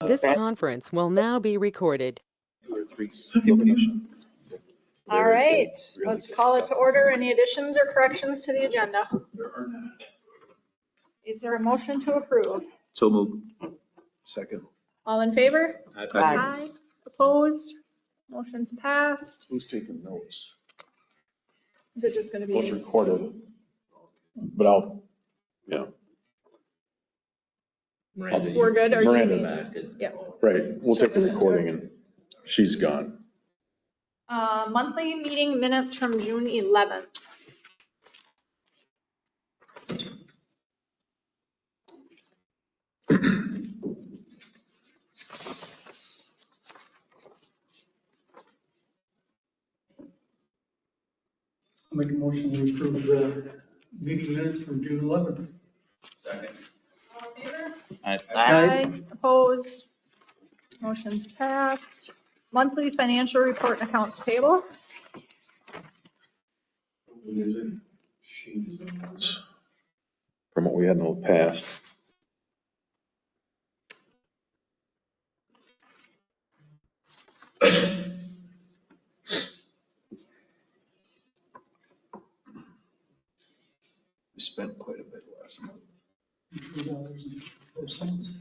This conference will now be recorded. All right, let's call it to order. Any additions or corrections to the agenda? Is there a motion to approve? So moved. Second. All in favor? Aye. Opposed? Motion's passed. Who's taking notes? Is it just going to What's be? recorded? But I'll, yeah. We're good? Or do you Miranda. need- Yeah. Right, we'll take the recording and she's gone. Monthly meeting minutes from June 11th. I'll make a motion to approve the meeting minutes from June 11th. Second. All in favor? Aye. Opposed? Motion's passed. Monthly financial report and accounts payable. From what we had in the past. We spent quite a bit last month. $3.04.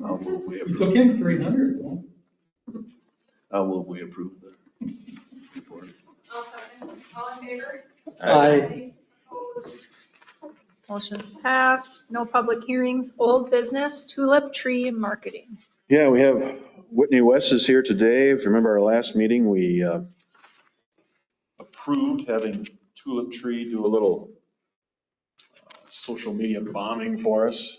How will we You approve? took in 300 though. How will we approve the report? All in favor? Aye. Opposed? Motion's passed. No public hearings. Old business, tulip tree marketing. Yeah, we have Whitney West is here today. If you remember our last meeting, we approved having Tulip Tree do a little social media bombing for us.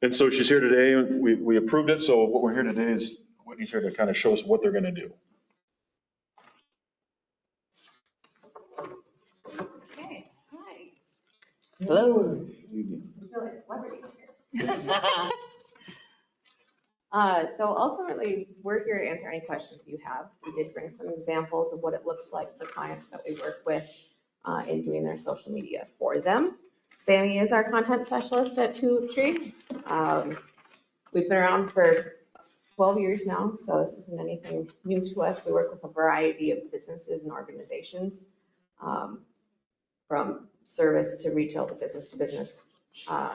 And so she's here today. We approved it. So what we're here today is Whitney's here to kind of show us what they're going to do. Okay, hi. Hello. So ultimately, we're here to answer any questions you have. We did bring some examples of what it looks like for clients that we work with in doing their social media for them. Sammy is our content specialist at Tulip Tree. We've been around for 12 years now, so this isn't anything new to us. We work with a variety of businesses and organizations, from service to retail to business,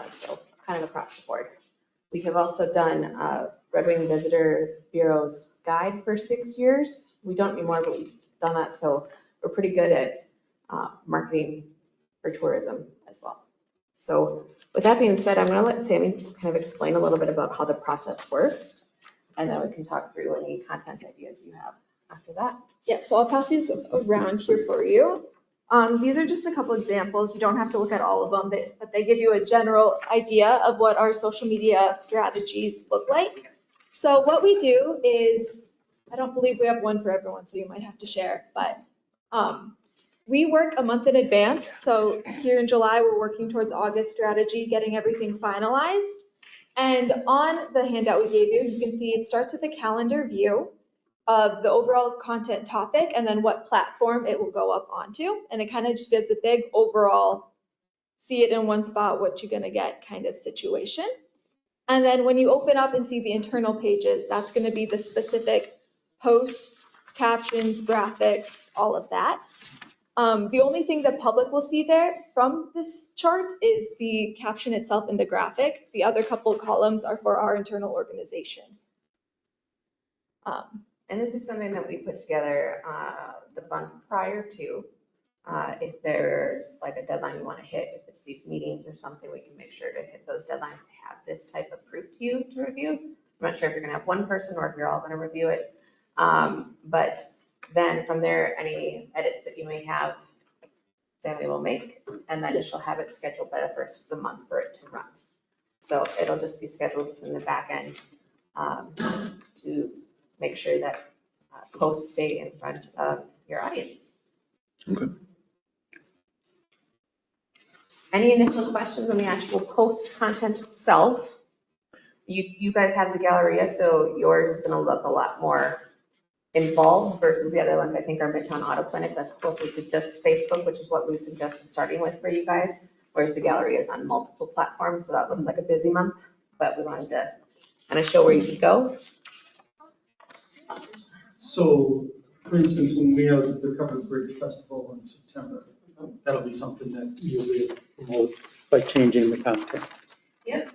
so kind of across the board. We have also done Red Wing Visitor Bureau's guide for 6 years. We don't anymore, but we've done that, so we're pretty good at marketing for tourism as well. So with that being said, I'm going to let Sammy just kind of explain a little bit about how the process works, and then we can talk through any content ideas you have after that. Yeah, so I'll pass these around here for you. These are just a couple examples. You don't have to look at all of them, but they give you a general idea of what our social media strategies look like. So what we do is, I don't believe we have one for everyone, so you might have to share, but we work a month in advance. So here in July, we're working towards August strategy, getting everything finalized. And on the handout we gave you, you can see it starts with a calendar view of the overall content topic and then what platform it will go up onto. And it kind of just gives a big overall, see it in one spot, what you're going to get kind of situation. And then when you open up and see the internal pages, that's going to be the specific posts, captions, graphics, all of that. The only thing the public will see there from this chart is the caption itself and the graphic. The other couple columns are for our internal organization. And this is something that we put together the month prior to. If there's like a deadline you want to hit, if it's these meetings or something, we can make sure to hit those deadlines to have this type of proof to you to review. I'm not sure if you're going to have one person or if you're all going to review it. But then from there, any edits that you may have, Sammy will make, and then she'll have it scheduled by the first of the month for it to run. So it'll just be scheduled in the back end to make sure that posts stay in front of your audience. Okay. Any initial questions on the actual post content itself? You guys have the Galleria, so yours is going to look a lot more involved versus the other ones. I think our Midtown Auto Clinic, that's closer to just Facebook, which is what we suggested starting with for you guys. whereas the gallery is on multiple platforms, so that looks like a busy month. But we wanted to kind of show where you could go. So, for instance, when we have the Covered Bridge Festival in September, that'll be something that you'll be able to promote by changing the content. Yep,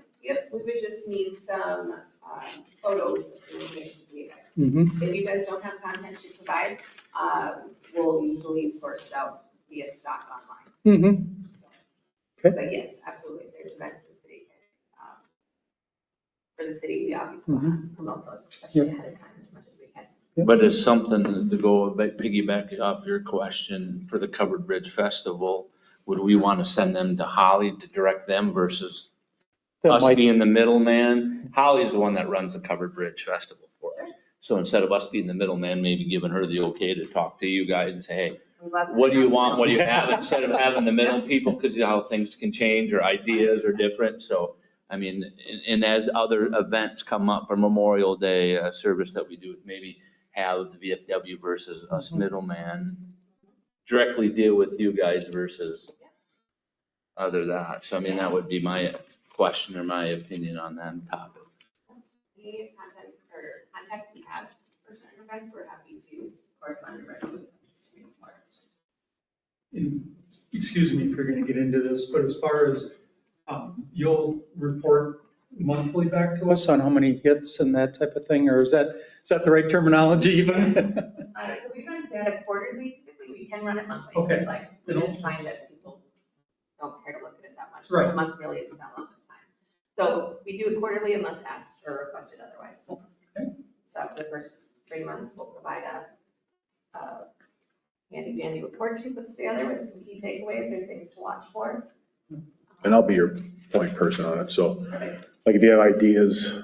we would just need some photos and information from you guys. Mm-hmm. If you guys don't have content to provide, we'll usually source it out via stock online. Mm-hmm. So, Okay. But yes, absolutely, there's events in the city. For the city, we obviously want to promote those, especially ahead of time as much as we can. But it's something to go piggyback off your question for the Covered Bridge Festival. Would we want to send them to Holly to direct them versus us being the middleman? Holly's the one that runs the Covered Bridge Festival for us. So instead of us being the middleman, maybe giving her the okay to talk to you guys and say, hey, what do you want? What do you have? Instead of having the middle people, because you know how things can change or ideas are different. So, I mean, and as other events come up for Memorial Day, a service that we do, maybe have the VFW versus us middleman directly deal with you guys versus other that. So I mean, that would be my question or my opinion on that topic. Any content or contacts you have for certain events, we're happy to correspond directly with them. And excuse me if you're going to get into this, but as far as you'll report monthly back to us on how many hits and that type of thing, or is that the right terminology even? So we run data quarterly, typically we can run it monthly. Okay. Like, we just find that people don't care to look at it that much. Right. A month really isn't that long of time. So we do it quarterly unless asked or requested otherwise. Okay. So after the first 3 months, we'll provide a handy report she puts together with some key takeaways or things to watch for. And I'll be your point person on it. So like if you have ideas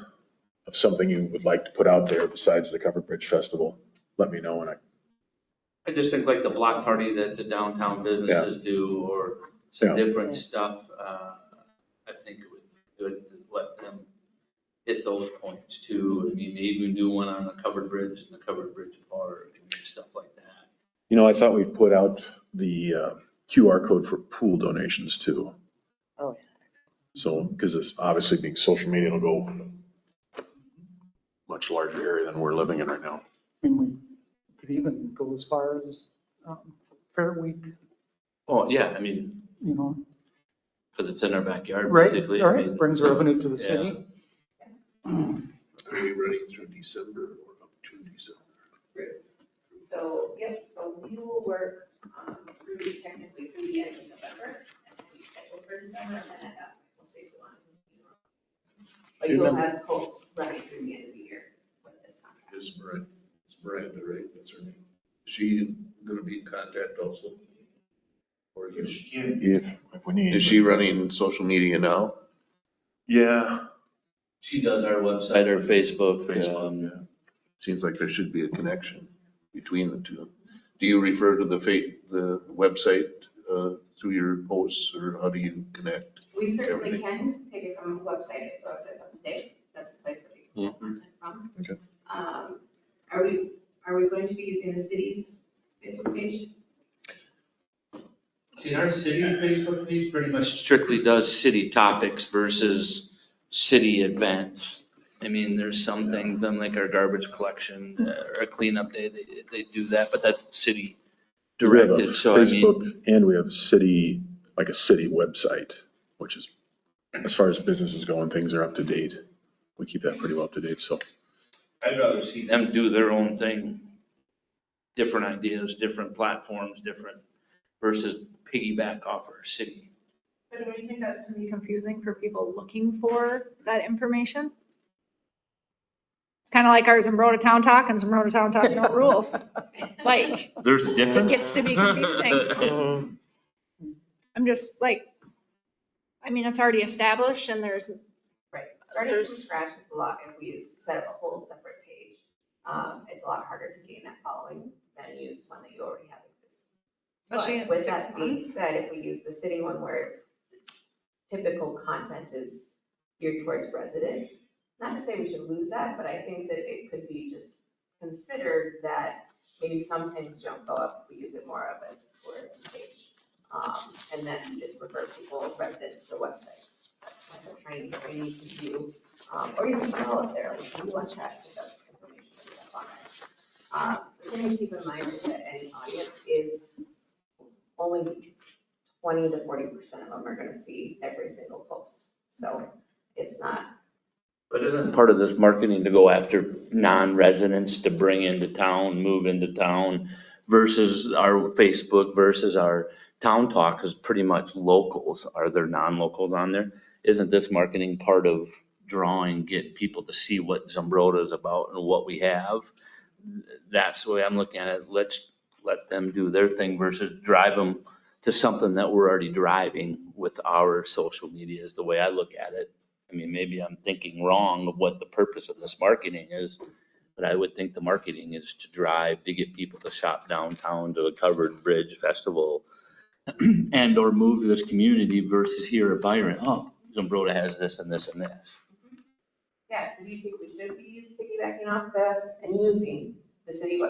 of something you would like to put out there besides the Covered Bridge Festival, let me know. And I just think like the block party that the downtown businesses do or some different stuff. I think it would be good to let them hit those points too. I mean, maybe even do one on the Covered Bridge and the Covered Bridge Park and stuff like that. You know, I thought we'd put out the QR code for pool donations too. Oh, So, because this obviously being social media, it'll go much larger area than we're living in right now. I mean, we could even go as far as Fair Week, Oh, yeah, I mean, you know. because it's in our backyard, Right, basically. all I right, mean, brings revenue to the city. Are we running through December or up to December? So, yep, so we will work through technically through the end of November and then we schedule for December and then at that point we'll see if we want to continue. But you'll have posts running through the end of the year with this contract. Is Miranda, right? That's her name. Is she gonna be in contact also? Or you? If we need. Is she running social media now? Yeah. She does our website, our Facebook. Facebook, yeah. Seems like there should be a connection between the two. Do you refer to the website through your posts, or how do you connect? We certainly Everything. can take it from the website, if the website's up to date, that's the place that we can pull content from. Okay. Are we going to be using the city's Facebook page? See, our city Facebook page pretty much strictly does city topics versus city events. I mean, there's some things on like our garbage collection or a cleanup day, they do that, but that's city We have a directed, so I mean. Facebook and we have city, like a city website, which is, as far as businesses go and things are up to date. We keep that pretty well up to date, so. I'd rather see them do their own thing, different ideas, different platforms, different versus piggyback off our city. But don't you think that's gonna be confusing for people looking for that information? Kind of like our Zumbrota Town Talk and Zumbrota Town Talk no rules. Like, There's a it difference. gets to be confusing. I'm just like, I mean, it's already established and there's, Right, starting from scratch is a lot, if we set up a whole separate page, it's a lot harder to gain that following than use one that you already have existing. especially But in with 6 that being months. said, if we use the city one where it's typical content is geared towards residents, not to say we should lose that, but I think that it could be just considered that maybe some things don't go up if we use it more of as tourism page. and then just refer people, residents to the website. That's kind of training you can do, or you can follow up there, like you want to check the information that you have on there. The thing to keep in mind is that any audience is only 20 to 40% of them are gonna see every single post. So it's not. But isn't part of this marketing to go after non-residents to bring into town, move into town versus our Facebook versus our town talk is pretty much locals. Are there non-locals on there? Isn't this marketing part of drawing, get people to see what Zumbrota is about and what we have? That's the way I'm looking at it. Let's let them do their thing versus drive them to something that we're already driving with our social media is the way I look at it. I mean, maybe I'm thinking wrong of what the purpose of this marketing is, but I would think the marketing is to drive, to get people to shop downtown to a covered bridge festival and or move to this community versus here at Byron. Oh, Zumbrota has this and this and this. Yeah, so do you think we should be piggybacking off and using the city,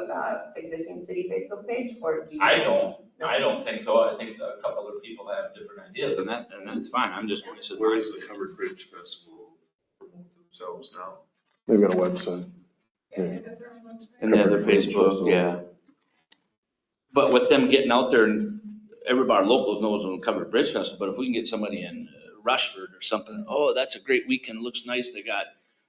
existing city Facebook page, or do you? I don't think so. I think a couple of people have different ideas and that's fine. I'm just. Where is the Covered Bridge Festival themselves now? They've got a website. And they have their Facebook, yeah. But with them getting out there and everybody, our locals knows when Covered Bridge Festival, but if we can get somebody in Rushford or something, oh, that's a great weekend, looks nice, they got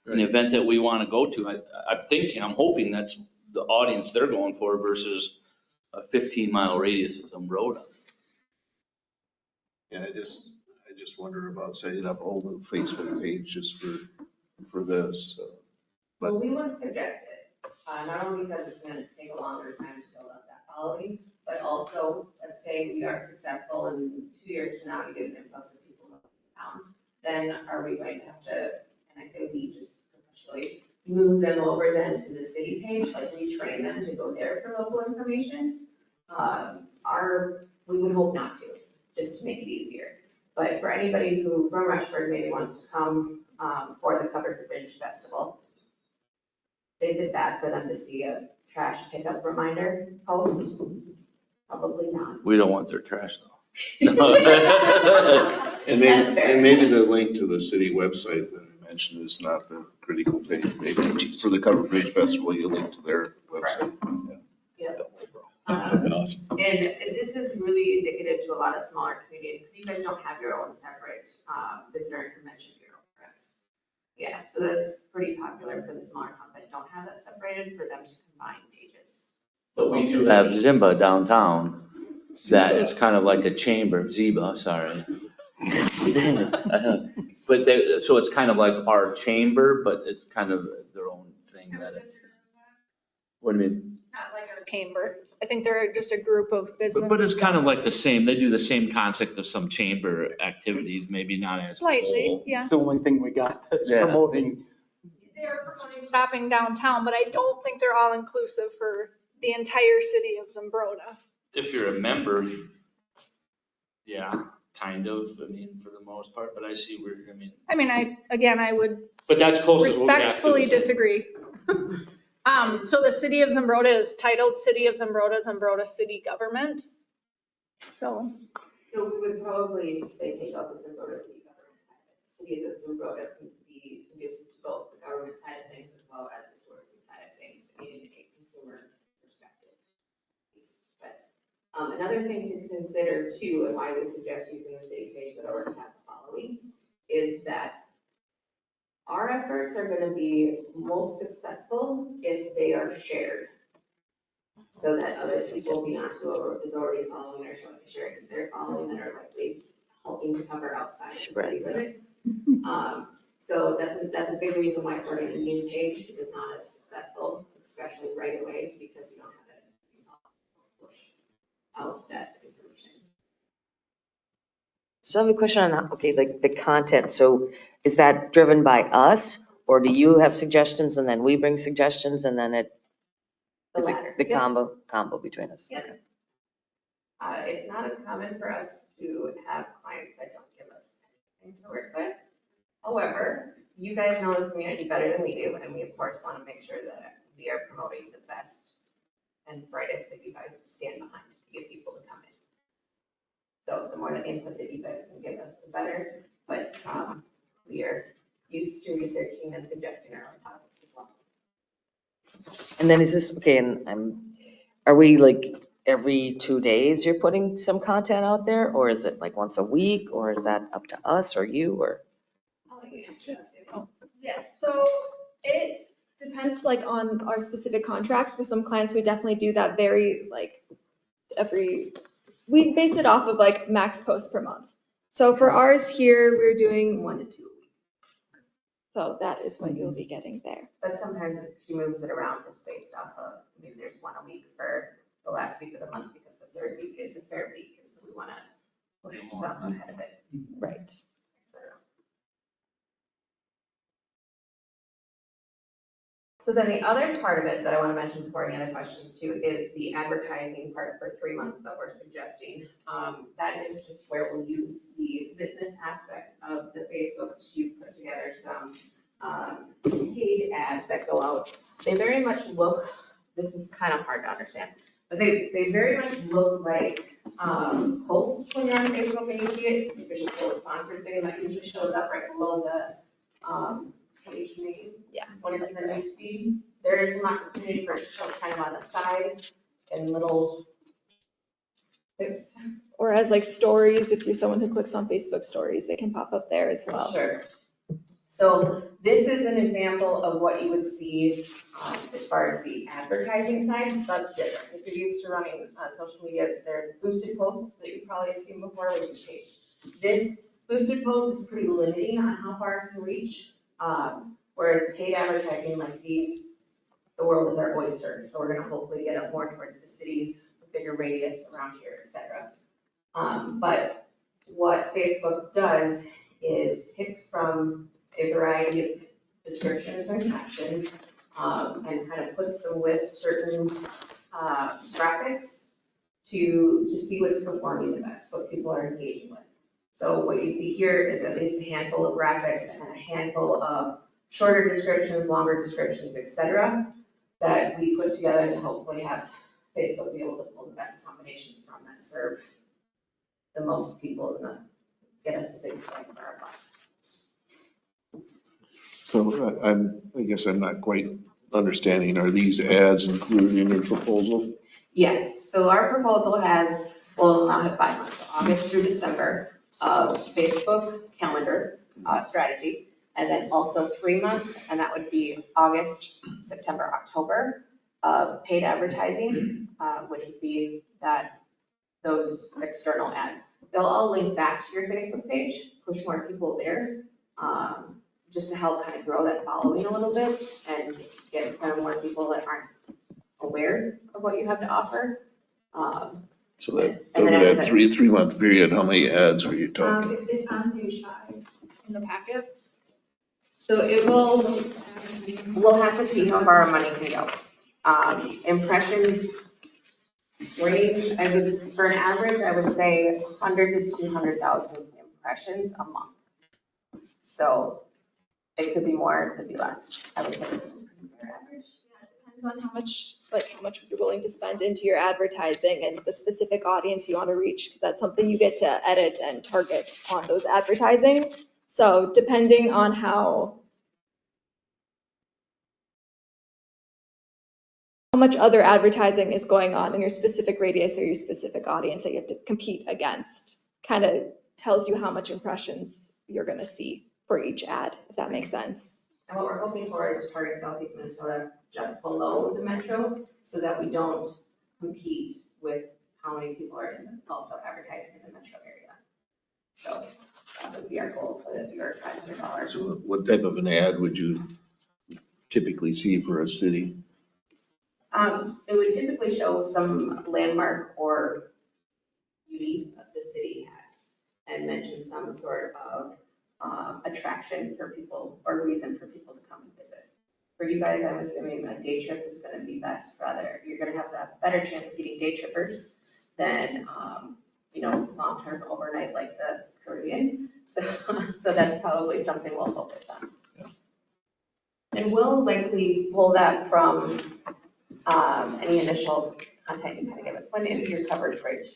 an event that we want to go to. I'm hoping that's the audience they're going for versus a 15-mile radius of Zumbrota. Yeah, I just wonder about setting up a whole new Facebook page just for this. Well, we wouldn't suggest it, not only because it's gonna take a longer time to build up that following, but also, let's say we are successful and 2 years from now, we get an influx of people moving to town, then are we going to have to, and I say we just professionally, move them over then to the city page, like retrain them to go there for local information? We would hope not to, just to make it easier. But for anybody who from Rushford maybe wants to come for the Covered Bridge Festival, is it bad for them to see a trash pickup reminder post? Probably not. We don't want their trash though. And maybe the link to the city website that I mentioned is not the critical thing. Maybe for the Covered Bridge Festival, you link to their website. Awesome. And this is really indicative to a lot of smaller communities, because you guys don't have your own separate visitor and convention bureau, correct? Yeah, so that's pretty popular for the smaller towns that don't have that separated, for them to combine pages. But we do have Zimba downtown, that it's kind of like a chamber, Ziba, sorry. Dang it. But so it's kind of like our chamber, but it's kind of their own thing that it's. What do you mean? Not like a chamber. I think they're just a group of businesses. But it's kind of like the same, they do the same concept of some chamber activities, maybe not as. Slightly, whole. yeah. It's the only thing we got that's Yeah. promoting. They're promoting shopping downtown, but I don't think they're all inclusive for the entire city of Zumbrota. If you're a member, yeah, kind of, I mean, for the most part, but I see where, I mean. I would But that's closest what we have to. respectfully disagree. So the city of Zumbrota is titled City of Zumbrota, Zumbrota City Government. So So we would probably say take out the Zumbrota city government side of it. City of Zumbrota can be conducive to both the government side of things as well as the tourism side of things in a consumer perspective. But another thing to consider too, and why we suggest using the city page that already has a following, is that our efforts are going to be most successful if they are shared. So that other people beyond who is already following are sharing their following that are likely helping to cover outside the city limits. So that's a big reason why starting a new page is not as successful, especially right away, because you don't have that push out that information. So I have a question on, okay, like the content. So is that driven by us, or do you have suggestions and then we bring suggestions and then it? The Is it latter. the Yep. combo between us? Yeah. Okay. It's not uncommon for us to have clients that don't give us anything to work with. However, you guys know this community better than we do, and we of course want to make sure that we are promoting the best and brightest that you guys stand behind to get people to come in. So the more the input that you guys can give us, the better. But we are used to researching and suggesting our own topics as well. And then is this, okay, and are we like every 2 days you're putting some content out there? Or is it like once a week? Or is that up to us or you or? Yes, so it depends like on our specific contracts. For some clients, we definitely do that very like we base it off of like max posts per month. So for ours here, we're doing 1 to 2 a week. So that is what you'll be getting there. But sometimes she moves it around just based off of, maybe there's 1 a week for the last week of the month because the third week is a fair week, and so we want to push something ahead of it, Right. et cetera. So then the other part of it that I want to mention before any other questions too is the advertising part for 3 months that we're suggesting. That is just where we'll use the business aspect of the Facebook to put together some paid ads that go out. They very much look, this is kind of hard to understand, but they very much look like posts when you're on Facebook and you see it. You can just pull a sponsored thing that usually shows up right below the page name. Yeah. When it's in the news feed, there is some opportunity for it to show kind of on the side and little tips. Or as like stories, if you're someone who clicks on Facebook stories, they can pop up there as well. Sure. So this is an example of what you would see as far as the advertising side. That's different. If you're used to running social media, there's boosted posts that you probably have seen before with your page. This boosted post is pretty limiting on how far it can reach. Whereas paid advertising like these, the world is our oyster. So we're gonna hopefully get it more towards the cities, the bigger radius around here, et cetera. But what Facebook does is picks from a variety of descriptions and captions, and kind of puts them with certain graphics to see what's performing the best, what people are engaging with. So what you see here is at least a handful of graphics and a handful of shorter descriptions, longer descriptions, et cetera, that we put together to hopefully have Facebook be able to pull the best combinations from that serve the most people and get us the biggest bang for our buck. So I guess I'm not quite understanding. Are these ads included in your proposal? Yes, so our proposal has, well, I'll have 5 months, August through December of Facebook calendar strategy, and then also 3 months, and that would be August, September, October of paid advertising, which would be those external ads. They'll all link back to your Facebook page, push more people there, just to help kind of grow that following a little bit and get in front of more people that aren't aware of what you have to offer. So that, And over then after that that- 3 month period, how many ads are you talking? It's on page 5 in the packet. So we'll have to see how far our money can go. Impressions range, for an average, I would say 100 to 200,000 impressions a month. So it could be more, it could be less, I would say. Depends on how much you're willing to spend into your advertising and the specific audience you want to reach, because that's something you get to edit and target on those advertising. So depending on how much other advertising is going on in your specific radius or your specific audience that you have to compete against, kind of tells you how much impressions you're going to see for each ad, if that makes sense. And what we're hoping for is to target Southeast Minnesota just below the metro so that we don't compete with how many people are also advertising in the metro area. So that would be our goal, so that we are $500. So what type of an ad would you typically see for a city? It would typically show some landmark or beauty that the city has and mention some sort of attraction for people or reason for people to come and visit. For you guys, I'm assuming a day trip is going to be best. Rather, you're going to have a better chance of getting day trippers than, long-term overnight like the Caribbean. So that's probably something we'll focus on. And we'll likely pull that from any initial content you kind of give us. When is your covered bridge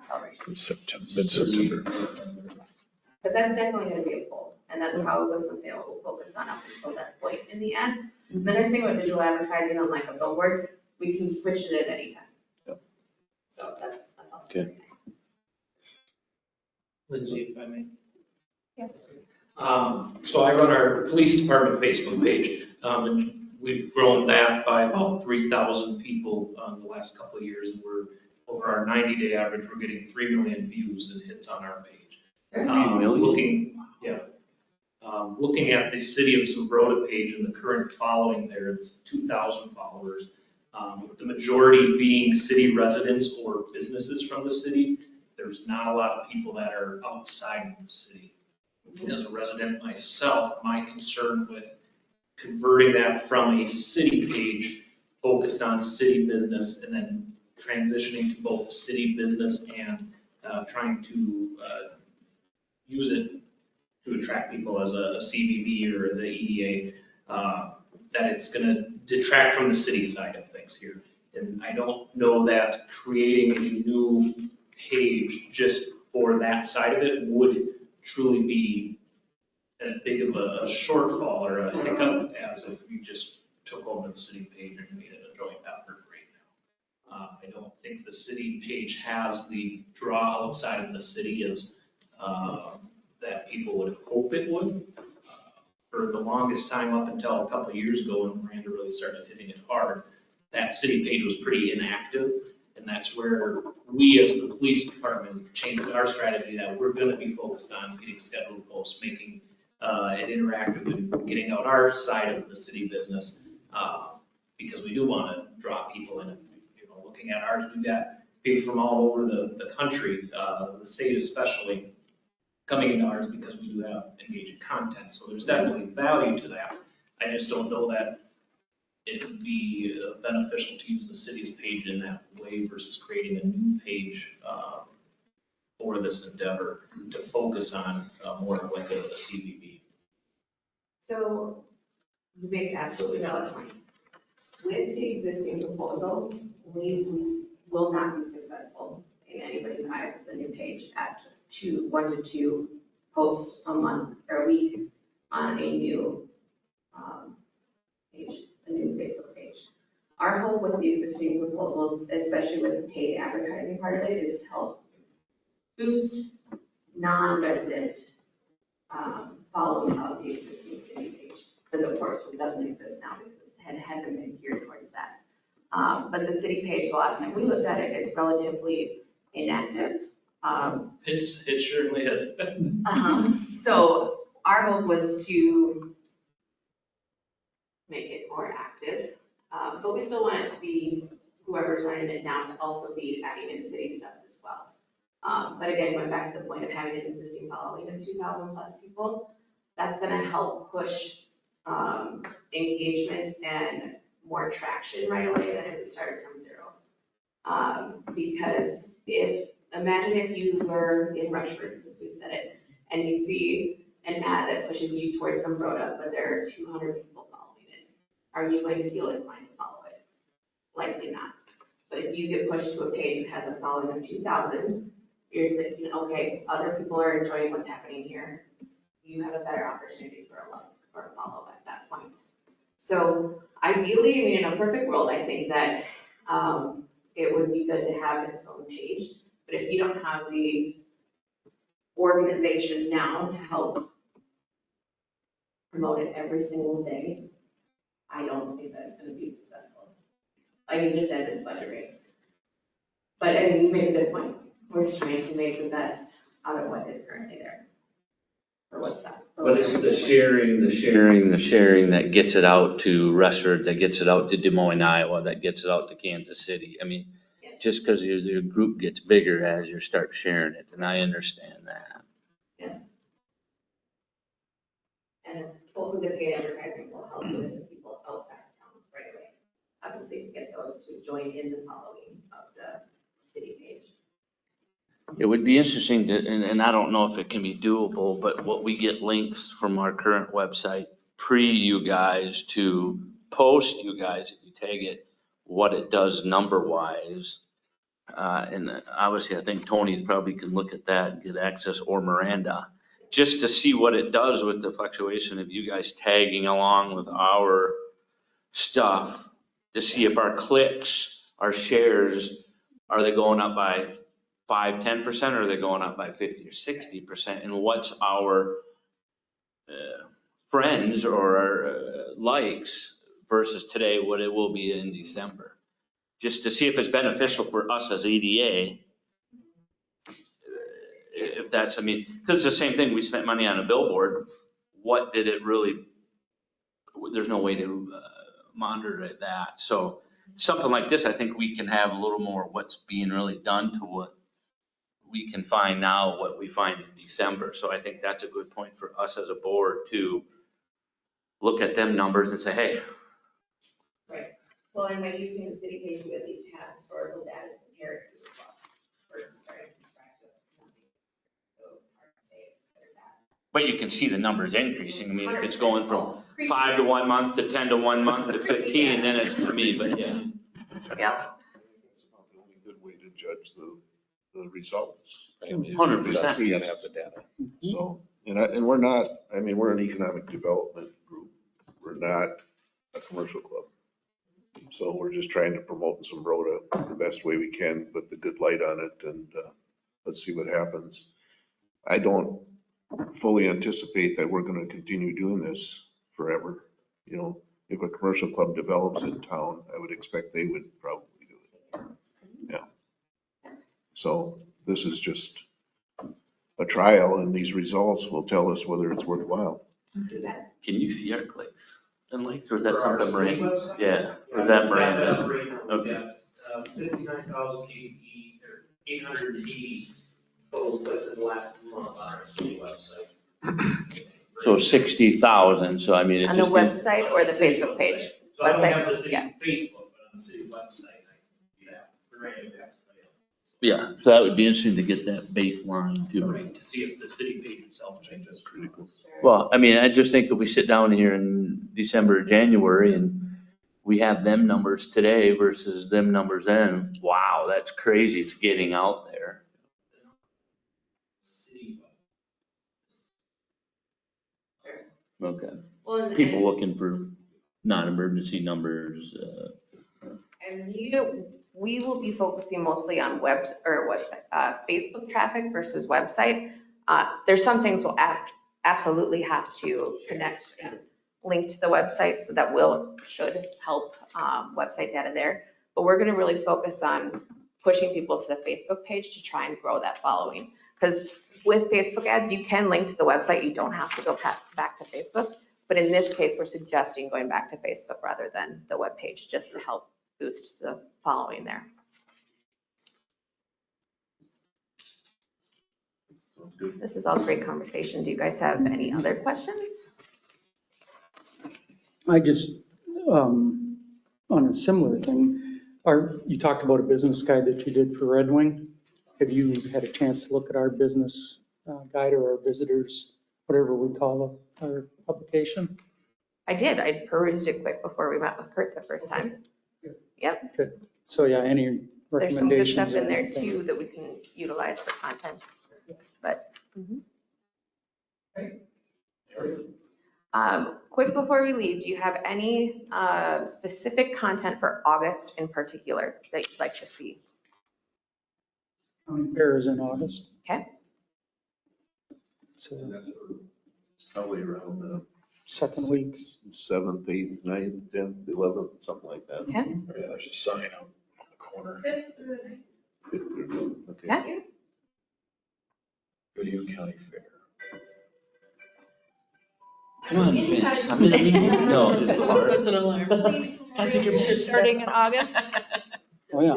celebration. It's September, mid-September. Because that's definitely gonna be a poll, and that's probably something that we'll focus on up until that point in the ads. The nice thing about digital advertising on like a billboard, we can switch it at any time. Yep. So that's also Okay. very nice. Lindsay, if I may. Yes. So I run our police department Facebook page. And we've grown that by about 3,000 people the last couple of years. And we're over our 90-day average, we're getting 3 million views and hits on our page. 3 million? Looking at the city of Zumbrota page and the current following there, it's 2,000 followers. The majority being city residents or businesses from the city. There's not a lot of people that are outside of the city. As a resident myself, my concern with converting that from a city page focused on city business and then transitioning to both city business and trying to use it to attract people as a CVB or the EDA, that it's going to detract from the city side of things here. And I don't know that creating a new page just for that side of it would truly be as big of a shortfall or a hiccup as if you just took over the city page and made it a joint effort right now. I don't think the city page has the draw outside of the city as that people would hope it would. For the longest time, up until a couple of years ago when Miranda really started hitting it hard, that city page was pretty inactive. And that's where we as the police department changed our strategy that we're going to be focused on getting scheduled posts, making it interactive and getting out our side of the city business because we do want to draw people in. You know, looking at ours, we've got people from all over the country, the state especially, coming into ours because we do have engaging content. So there's definitely value to that. I just don't know that it would be beneficial to use the city's page in that way versus creating a new page for this endeavor to focus on more of like a CVB. So you make absolutely valid points. With the existing proposal, we will not be successful in anybody's eyes with the new page at 1 to 2 posts a month or a week on a new page, a new Facebook page. Our hope with the existing proposals, especially with the paid advertising part of it, is to help boost non-resident following of the existing city page. Because of course it doesn't exist now because it hasn't been geared towards that. But the city page, the last time we looked at it, it's relatively inactive. It certainly has. So our hope was to make it more active, but we still want it to be whoever's running it now to also be adding in city stuff as well. But again, going back to the point of having an existing following of 2,000 plus people, that's going to help push engagement and more traction right away than if we started from zero. Because imagine if you were in Rushford, since we've said it, and you see an ad that pushes you towards Zumbrota, but there are 200 people following it. Are you going to feel inclined to follow it? Likely not. But if you get pushed to a page that has a following of 2,000, you're thinking, okay, so other people are enjoying what's happening here. You have a better opportunity for a like or a follow at that point. So ideally, I mean, in a perfect world, I think that it would be good to have its own page. But if you don't have the organization now to help promote it every single day, I don't think that's going to be successful. I mean, just at this budget rate. But I mean, you make a good point. We're just trying to make the best out of what is currently there. For what's up. But it's the sharing that gets it out to Rushford, that gets it out to Des Moines, Iowa, that gets it out to Kansas City. I mean, just because your group gets bigger as you start sharing it, and I understand that. Yeah. And hopefully the paid advertising will help with the people outside of town right away. Obviously to get those to join in the following of the city page. It would be interesting to, and I don't know if it can be doable, but what we get links from our current website pre you guys to post you guys, if you tag it, what it does number wise. And obviously, I think Tony probably can look at that and get access, or Miranda, just to see what it does with the fluctuation of you guys tagging along with our stuff, to see if our clicks, our shares, are they going up by 5-10%, or are they going up by 50 or 60%? And what's our friends or our likes versus today, what it will be in December? Just to see if it's beneficial for us as EDA. If that's, I mean, because it's the same thing, we spent money on a billboard. What did it really, there's no way to monitor that. So something like this, I think we can have a little more what's being really done to what we can find now, what we find in December. So I think that's a good point for us as a board to look at them numbers and say, hey. Right. Well, and by using the city page, we at least have historical data to compare it to as well, versus starting from scratch with nothing. So it's hard to say if it's good or bad. But you can see the numbers increasing. I mean, if it's going from 5 to 1 month to 10 to 1 month to 15, then it's for me, but yeah. Yeah. That's about the only good way to judge the results. I mean, is 100%. you gotta have the data. So, and we're not, I mean, we're an economic development group. We're not a commercial club. So we're just trying to promote Zumbrota the best way we can, put the good light on it, and let's see what happens. I don't fully anticipate that we're gonna continue doing this forever. You know, if a commercial club develops in town, I would expect they would probably do it. Yeah. So this is just a trial, and these results will tell us whether it's worthwhile. Can you see our clicks and likes, or is that For our something city Miranda? website? Yeah, or is that Miranda? Okay. Yeah, 59,080, or 880 total clicks in the last month on our city website. So 60,000, so I mean, it On the just. means- website or the Facebook page? So I don't Website, have the city yeah. Facebook, but on the city website, I can do that. Miranda would have to play it. Yeah, so that would be interesting to get that baseline too. Right, to see if the city page itself changes. Critical. Well, I mean, I just think if we sit down here in December or January and we have them numbers today versus them numbers then, wow, that's crazy. It's getting out there. City. Okay. Well, People looking for non-emergency numbers. And we will be focusing mostly on Facebook traffic versus website. There's some things we'll absolutely have to connect and link to the website, so that should help website data there. But we're gonna really focus on pushing people to the Facebook page to try and grow that following. Because with Facebook ads, you can link to the website, you don't have to go back to Facebook. But in this case, we're suggesting going back to Facebook rather than the web page, just to help boost the following there. Sounds good. This is all great conversation. Do you guys have any other questions? I just, on a similar thing, you talked about a business guide that you did for Red Wing. Have you had a chance to look at our business guide, or our visitors, whatever we call our publication? I did. I perused it quick before we met with Kurt the first time. Yep. Good. So yeah, any There's some good recommendations? stuff or in there anything? too that we can utilize for content. But quick before we leave, do you have any specific content for August in particular that you'd like to see? County Fair is in August. Okay. It's It's probably around the second week. 7th, 8th, 9th, 10th, 11th, something like that. Okay. Yeah, there's a sign out on the corner. 5th through 9th, okay. Yeah. Video County Fair. Come on, Vince. I mean, no. That's an alarm. I think you're Starting in August. Oh, yeah.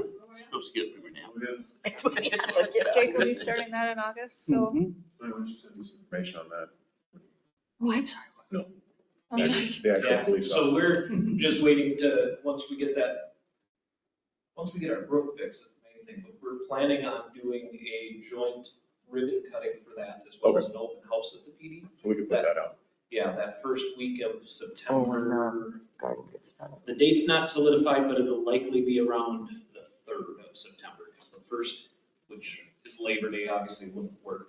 Go skip for now. It's when you have to get up. Jake will be starting that in August, so. Mhm. Why don't you send me some information on that? Oh, I'm sorry. No. Okay. The actual Yeah, police so officer. we're just waiting to, once we get our roof fixed, is the main thing, but we're planning on doing a joint ribbon cutting for that, as well as an open house at the PD. So we can put that out. Yeah, that first week of Oh, when September. garden gets done. The date's not solidified, but it'll likely be around the 3rd of September, because the 1st, which is Labor Day, obviously wouldn't work.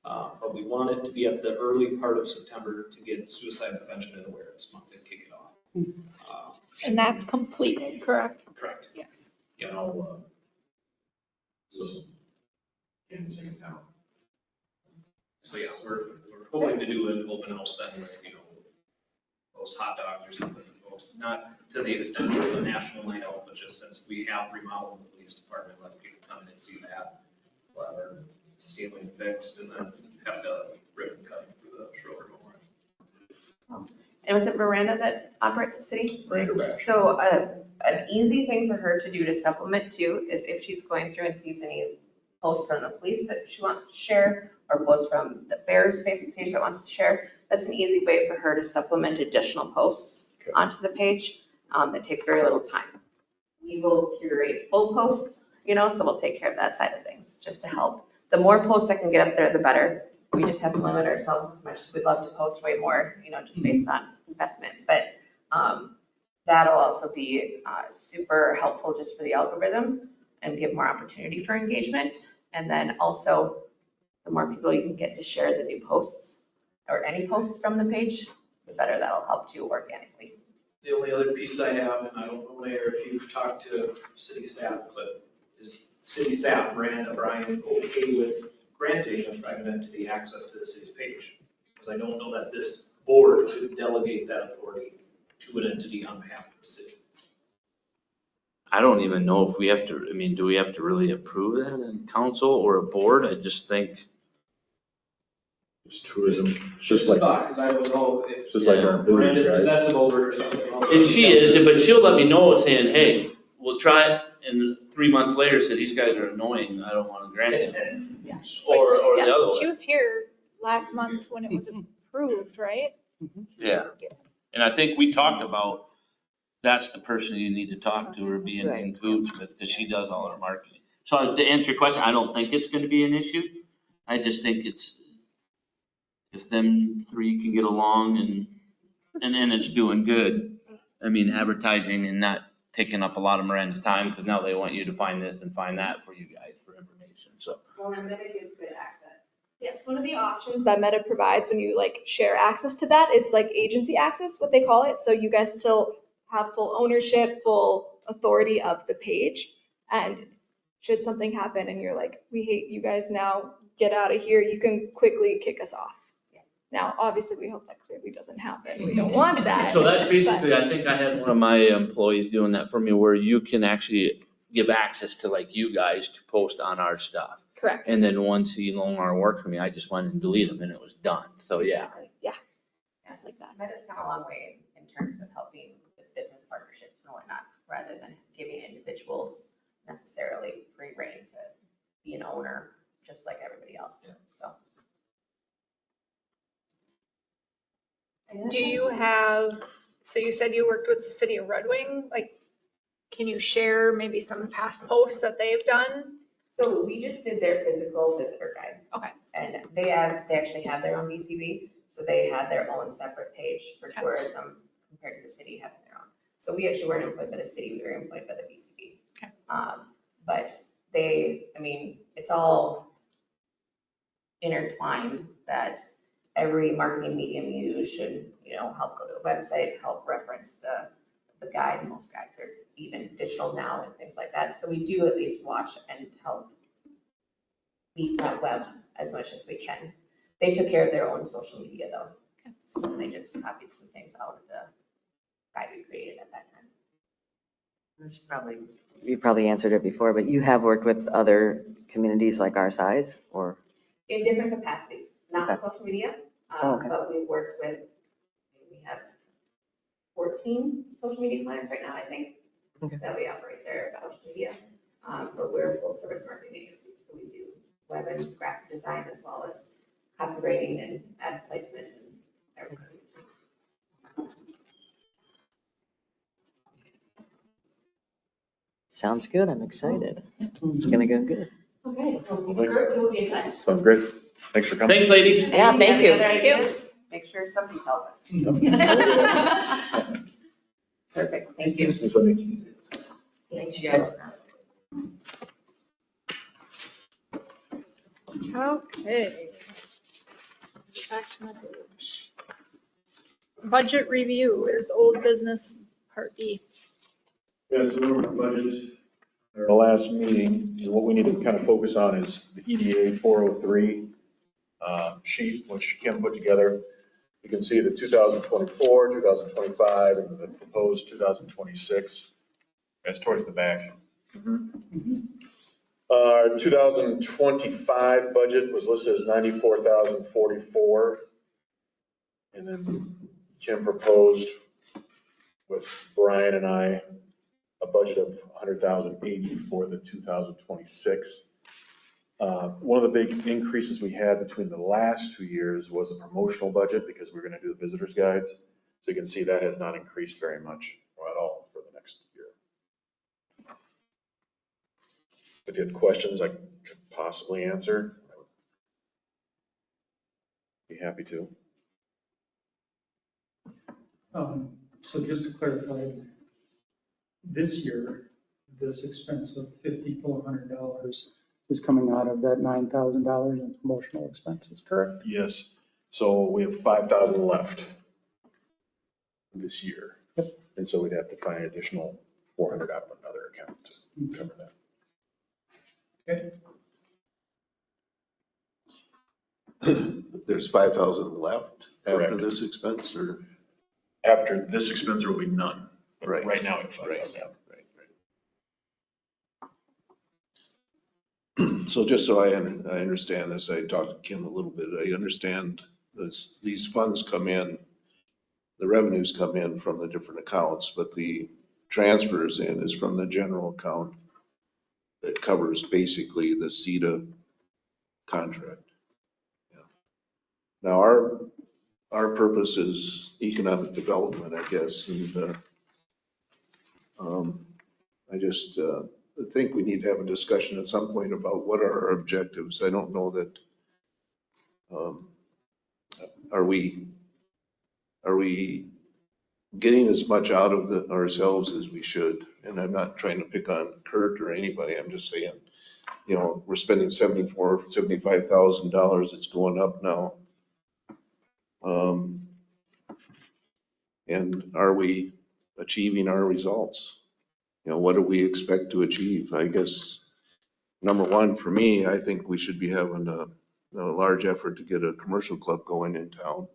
But we want it to be at the early part of September to get Suicide Prevention and Awareness Month and kick it off. And that's completed, correct? Correct. Yes. You know, so yeah, we're hoping to do an open house then with, those hot dogs or something for folks, not to the extent of the national night out, but just since we have remodeled the police department, let people come in and see that. We'll have our ceiling fixed and then have the ribbon cut for the Schroeder Memorial. And was it Miranda that operates the city? Miranda. So an easy thing for her to do to supplement too is if she's going through and sees any posts from the police that she wants to share or posts from the Bears Facebook page that wants to share, that's an easy way for her to supplement additional posts onto the page. That takes very little time. We will curate full posts, so we'll take care of that side of things just to help. The more posts that can get up there, the better. We just have to limit ourselves as much as we'd love to post way more, just based on investment. But that'll also be super helpful just for the algorithm and give more opportunity for engagement. And then also, the more people you can get to share the new posts or any posts from the page, the better that'll help you organically. The only other piece I have, and I don't know, Mayor, if you've talked to city staff, but is city staff, Miranda, Brian, okay with granting a private entity access to the city's page? Because I don't know that this board could delegate that authority to an entity on behalf of the city. I don't even know if we have to, do we have to really approve that in council or a board? I just think. It's tourism, it's just like, Because I don't know if just like our Miranda's business guys. possessive over it or something else. And she is, but she'll let me know saying, hey, we'll try it. And 3 months later, said, these guys are annoying. I don't want to grant them. Yeah. Or the other She way. was here last month when it was approved, right? Yeah. And I think we talked about, that's the person you need to talk to or be in cahoots with, because she does all our marketing. So to answer your question, I don't think it's going to be an issue. I just think it's, if them three can get along and it's doing good. Advertising and not taking up a lot of Miranda's time, because now they want you to find this and find that for you guys for information, so. Well, and Meta gives good access. Yes, one of the options that Meta provides when you share access to that is agency access, what they call it. So you guys still have full ownership, full authority of the page. And should something happen and you're like, we hate you guys now, get out of here, you can quickly kick us off. Now, obviously, we hope that clearly doesn't happen. We don't want that. So that's basically, I think I had one of my employees doing that for me, where you can actually give access to you guys to post on our stuff. Correct. And then once he no longer worked for me, I just went and deleted them and it was done. So yeah. Yeah, just like that. Meta's come a long way in terms of helping with business partnerships and whatnot, rather than giving individuals necessarily free rein to be an owner, just like everybody else. So. Do you have, so you said you worked with the city of Red Wing, can you share maybe some past posts that they've done? So we just did their physical visitor guide. Okay. And they actually have their own VCB, so they had their own separate page for Okay. tourism compared to the city having their own. So we actually weren't employed by the city, we were employed by the VCB. Okay. But it's all intertwined that every marketing medium you use should, help go to the website, help reference the guide. Most guides are even digital now and things like that. So we do at least watch and help beat that web as much as we can. They took care of their own social media though. Okay. So they just copied some things out of the guide we created at that time. You probably answered it before, but you have worked with other communities like our size, or? In different capacities, not Okay. social media, Okay. but we've worked with, we have 14 social media clients right now, I think, Okay. that we operate their social media. But we're a full service marketing agency, so we do web and graphic design as well as copywriting and ad placement and everything. Sounds good, I'm excited. It's gonna go good. Okay, so Kurt, we will be in touch. Sounds great. Thanks for coming. Thanks, ladies. Yeah, If thank have you. any other ideas, make sure somebody tells us. Perfect, thank you. Thanks, Wendy. Thanks, you guys. Okay. Back to my page. Budget review is old business part B. Yeah, so remember the budget, our last meeting, and what we need to kind of focus on is the EDA 403 sheet, which Kim put together. You can see the 2024, 2025, and the proposed 2026. That's towards the back. Our 2025 budget was listed as 94,044. And then Kim proposed with Brian and I a budget of 100,080 for the 2026. One of the big increases we had between the last 2 years was a promotional budget because we're going to do the visitors guides. So you can see that has not increased very much or at all for the next year. If you have questions I could possibly answer, I would be happy to. So just to clarify, this year, this expense of $5,400 is coming out of that $9,000 in promotional expenses, correct? Yes. So we have 5,000 left this year. Yep. And so we'd have to find an additional 400 out of another account to cover that. Okay. There's 5,000 left after Correct. this expense, or? After this expense, there will be none. But Right. Right now, it's 5,000. Right. So just so I understand this, I talked to Kim a little bit, I understand this, these funds come in, the revenues come in from the different accounts, but the transfers in is from the general account that covers basically the CETA contract. Yeah. Now, our purpose is economic development, I guess, and I think we need to have a discussion at some point about what are our objectives. I don't know that, are we getting as much out of ourselves as we should? And I'm not trying to pick on Kurt or anybody, I'm just saying, we're spending $75,000, it's going up now. And are we achieving our results? What do we expect to achieve? I guess, number one, for me, I think we should be having a large effort to get a commercial club going in town.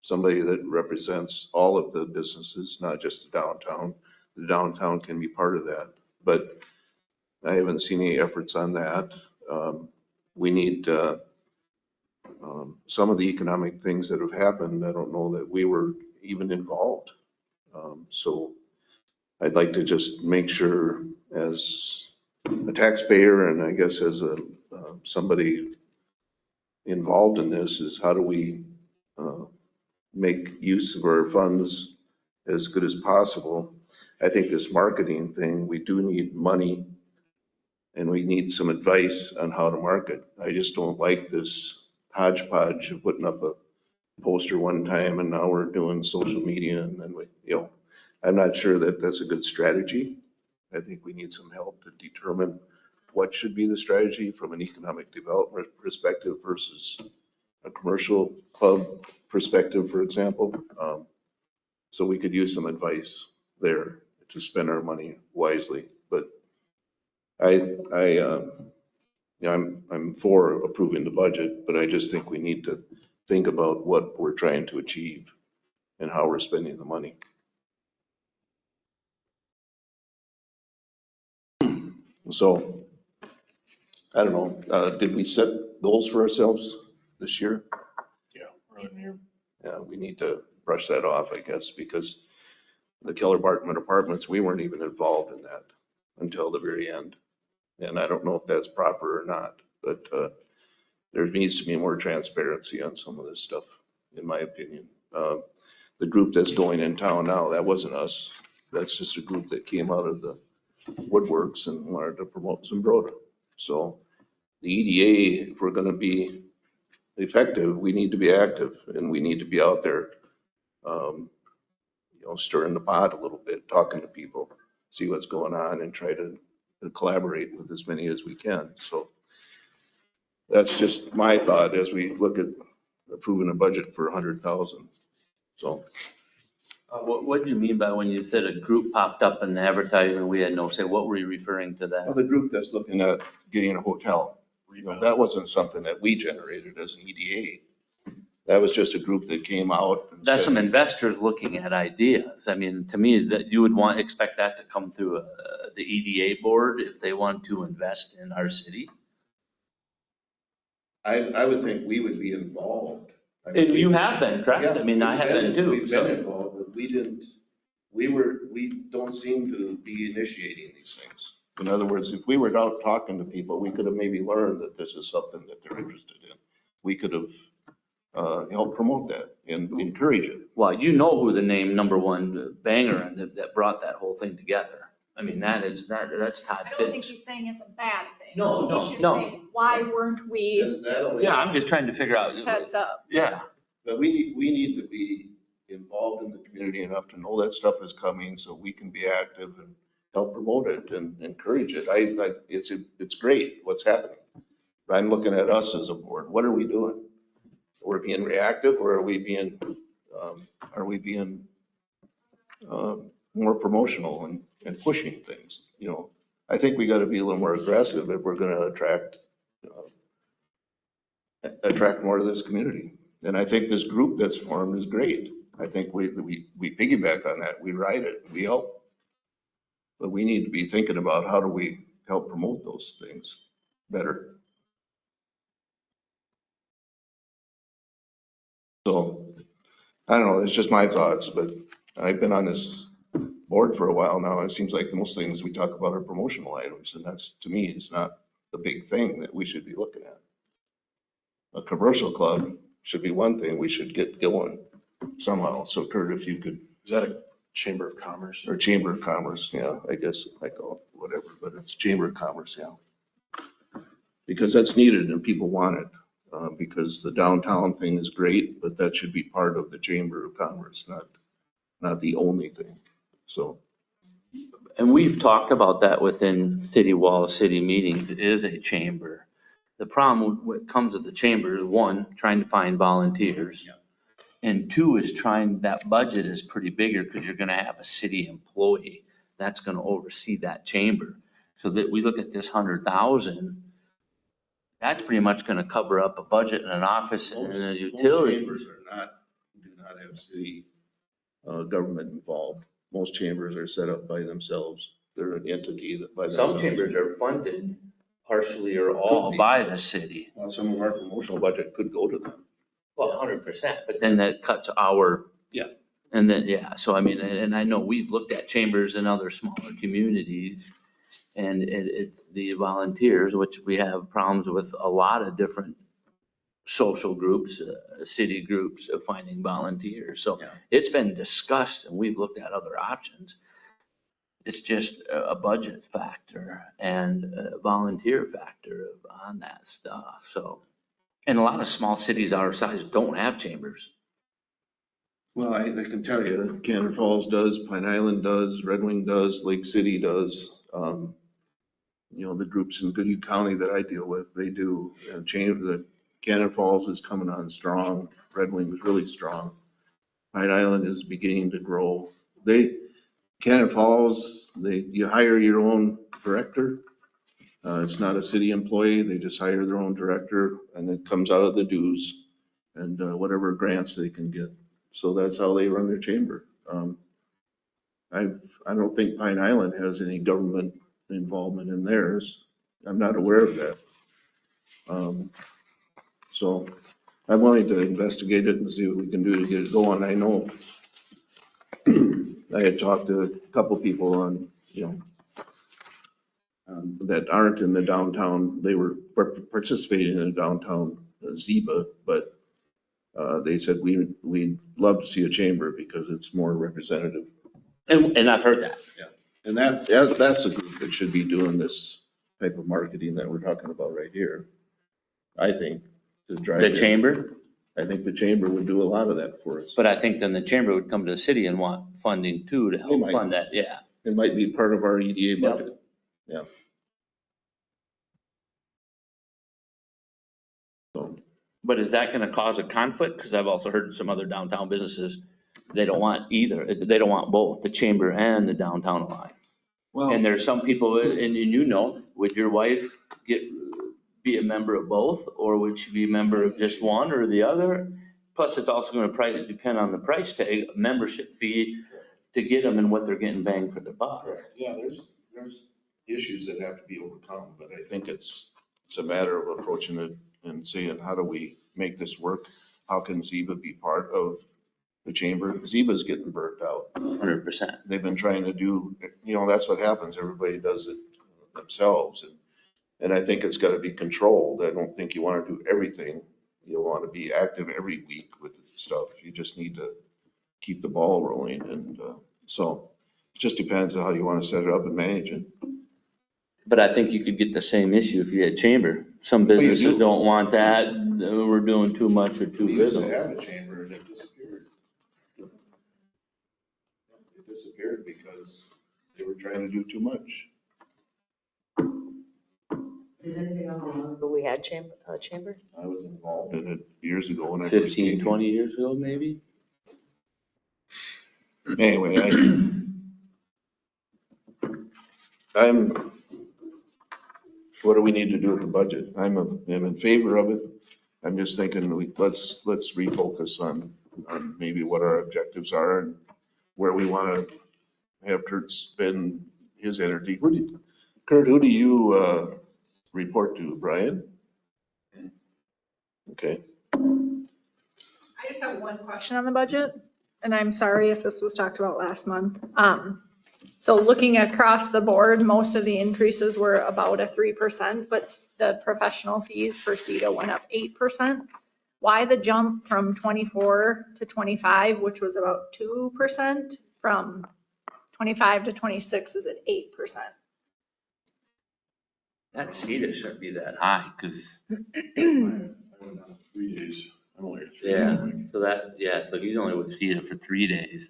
Somebody that represents all of the businesses, not just the downtown. The downtown can be part of that, but I haven't seen any efforts on that. We need some of the economic things that have happened. I don't know that we were even involved. So I'd like to just make sure as a taxpayer and I guess as somebody involved in this is how do we make use of our funds as good as possible. I think this marketing thing, we do need money and we need some advice on how to market. I just don't like this hodgepodge of putting up a poster one time and now we're doing social media and then I'm not sure that that's a good strategy. I think we need some help to determine what should be the strategy from an economic development perspective versus a commercial club perspective, for example. So we could use some advice there to spend our money wisely. But I'm for approving the budget, but I just think we need to think about what we're trying to achieve and how we're spending the money. So, I don't know, did we set goals for ourselves this year? Yeah, early in the year. Yeah, we need to brush that off, I guess, because the Keller Bartman Apartments, we weren't even involved in that until the very end. And I don't know if that's proper or not, but there needs to be more transparency on some of this stuff, in my opinion. The group that's going in town now, that wasn't us. That's just a group that came out of the woodworks and wanted to promote Zumbrota. So the EDA, if we're going to be effective, we need to be active and we need to be out there, stirring the pot a little bit, talking to people, see what's going on and try to collaborate with as many as we can. So That's just my thought as we look at approving a budget for 100,000. So What do you mean by when you said a group popped up in the advertising and we had no say? What were you referring to well, that? the group that's looking at getting a hotel, that wasn't something that we generated as an EDA. That was just a group that came out. And That's said, some investors looking at ideas. I mean, to me, that you would expect that to come through the EDA board if they want to invest in our city. I would think we would be involved. I mean, And you have been, correct? Yeah, I mean, I have been too. We've so. been involved, but we don't seem to be initiating these things. In other words, if we were out talking to people, we could have maybe learned that this is something that they're interested in. We could have helped promote that and encourage it. Well, you know who the name number one banger and that brought that whole thing together. I mean, that's Todd I don't think Fitch. he's saying it's a bad thing. No, He's just no. saying, why weren't we And that'll- Yeah, I'm just trying to figure out. heads up? Yeah. But we need to be involved in the community enough to know that stuff is coming so we can be active and help promote it and encourage it. It's great what's happening. But I'm looking at us as a board. What are we doing? We're being reactive or are we being more promotional and pushing things? You know, I think we got to be a little more aggressive if we're going to attract more to this community. And I think this group that's formed is great. I think we piggyback on that. We ride it. We help. But we need to be thinking about how do we help promote those things better. So I don't know. It's just my thoughts, but I've been on this board for a while now. It seems like most things we talk about are promotional items, and that's, to me, is not the big thing that we should be looking at. A commercial club should be one thing we should get going somehow. So Kurt, if you could. Is that a Chamber of Commerce? Or Chamber of Commerce, yeah, I guess I call it whatever, but it's Chamber of Commerce, yeah. Because that's needed and people want it, because the downtown thing is great, but that should be part of the Chamber of Commerce, not the only thing, so. And we've talked about that within city wall, city meetings. It is a chamber. The problem what comes with the chamber is one, trying to find volunteers. And two is that budget is pretty bigger because you're going to have a city employee that's going to oversee that chamber. So that we look at this 100,000, that's pretty much going to cover up a budget and an office and a utility. Most chambers do not have city government involved. Most chambers are set up by themselves. They're an entity that by themselves. Some chambers are funded partially or all by the city. Well, some of our promotional budget could go to them. Well, 100%, but then that cuts our. Yeah. And then, yeah, so I mean, and I know we've looked at chambers in other smaller communities and it's the volunteers, which we have problems with a lot of different social groups, city groups of finding volunteers. So it's been discussed and we've looked at other options. It's just a budget factor and a volunteer factor on that stuff, so. And a lot of small cities our size don't have chambers. Well, I can tell you, Cannon Falls does, Pine Island does, Red Wing does, Lake City does. You know, the groups in Goodhue County that I deal with, they do. And the Cannon Falls is coming on strong. Red Wing is really strong. Pine Island is beginning to grow. Cannon Falls, you hire your own director. It's not a city employee. They just hire their own director and it comes out of the dues and whatever grants they can get. So that's how they run their chamber. I don't think Pine Island has any government involvement in theirs. I'm not aware of that. So I'm willing to investigate it and see what we can do to get it going. I know I had talked to a couple people on, that aren't in the downtown. They were participating in the downtown Ziba, but they said we'd love to see a chamber because it's more representative. And I've heard that. Yeah. And that's a group that should be doing this type of marketing that we're talking about right here. I think to drive The chamber, I think the chamber would do a lot of that for us. but I think then the chamber would come to the city and want funding too to help might. fund that, yeah. It might be part of our EDA budget. Yeah. But is that gonna cause a conflict? Because I've also heard some other downtown businesses, they don't want either. They don't want both, the chamber and the downtown alliance. Well, And there's some people, and you know, would your wife be a member of both? Or would she be a member of just one or the other? Plus, it's also gonna depend on the price tag, membership fee to get them and what they're getting bang for their buck. yeah, there's issues that have to be overcome, but I think it's a matter of approaching it and saying, how do we make this work? How can Ziba be part of the chamber? Ziba's getting burnt out. 100%. They've been trying to do, that's what happens. Everybody does it themselves. And I think it's got to be controlled. I don't think you want to do everything. You want to be active every week with stuff. You just need to keep the ball rolling. And so it just depends on how you want to set it up and manage it. But I think you could get the same issue if you had chamber. Some Well, you businesses do. don't want that, we're doing too much or too We used to little. have a chamber and it disappeared. It disappeared because they were trying to do too much. Does anybody know how long ago we had chamber? I was involved in it years ago when I first 15, came. 20 years ago, maybe? Anyway, what do we need to do with the budget? I'm in favor of it. I'm just thinking, let's refocus on maybe what our objectives are and where we want to have Kurt spend his energy. Kurt, who do you report to, Brian? Okay. I just have one question on the budget, and I'm sorry if this was talked about last month. So looking across the board, most of the increases were about a 3%, but the professional fees for CETA went up 8%. Why the jump from 24 to 25, which was about 2%, from 25 to 26 is at 8%? That CETA shouldn't be that high, because, 3 days. I'm only here 3 days yeah, a week. so he's only with CETA for 3 days.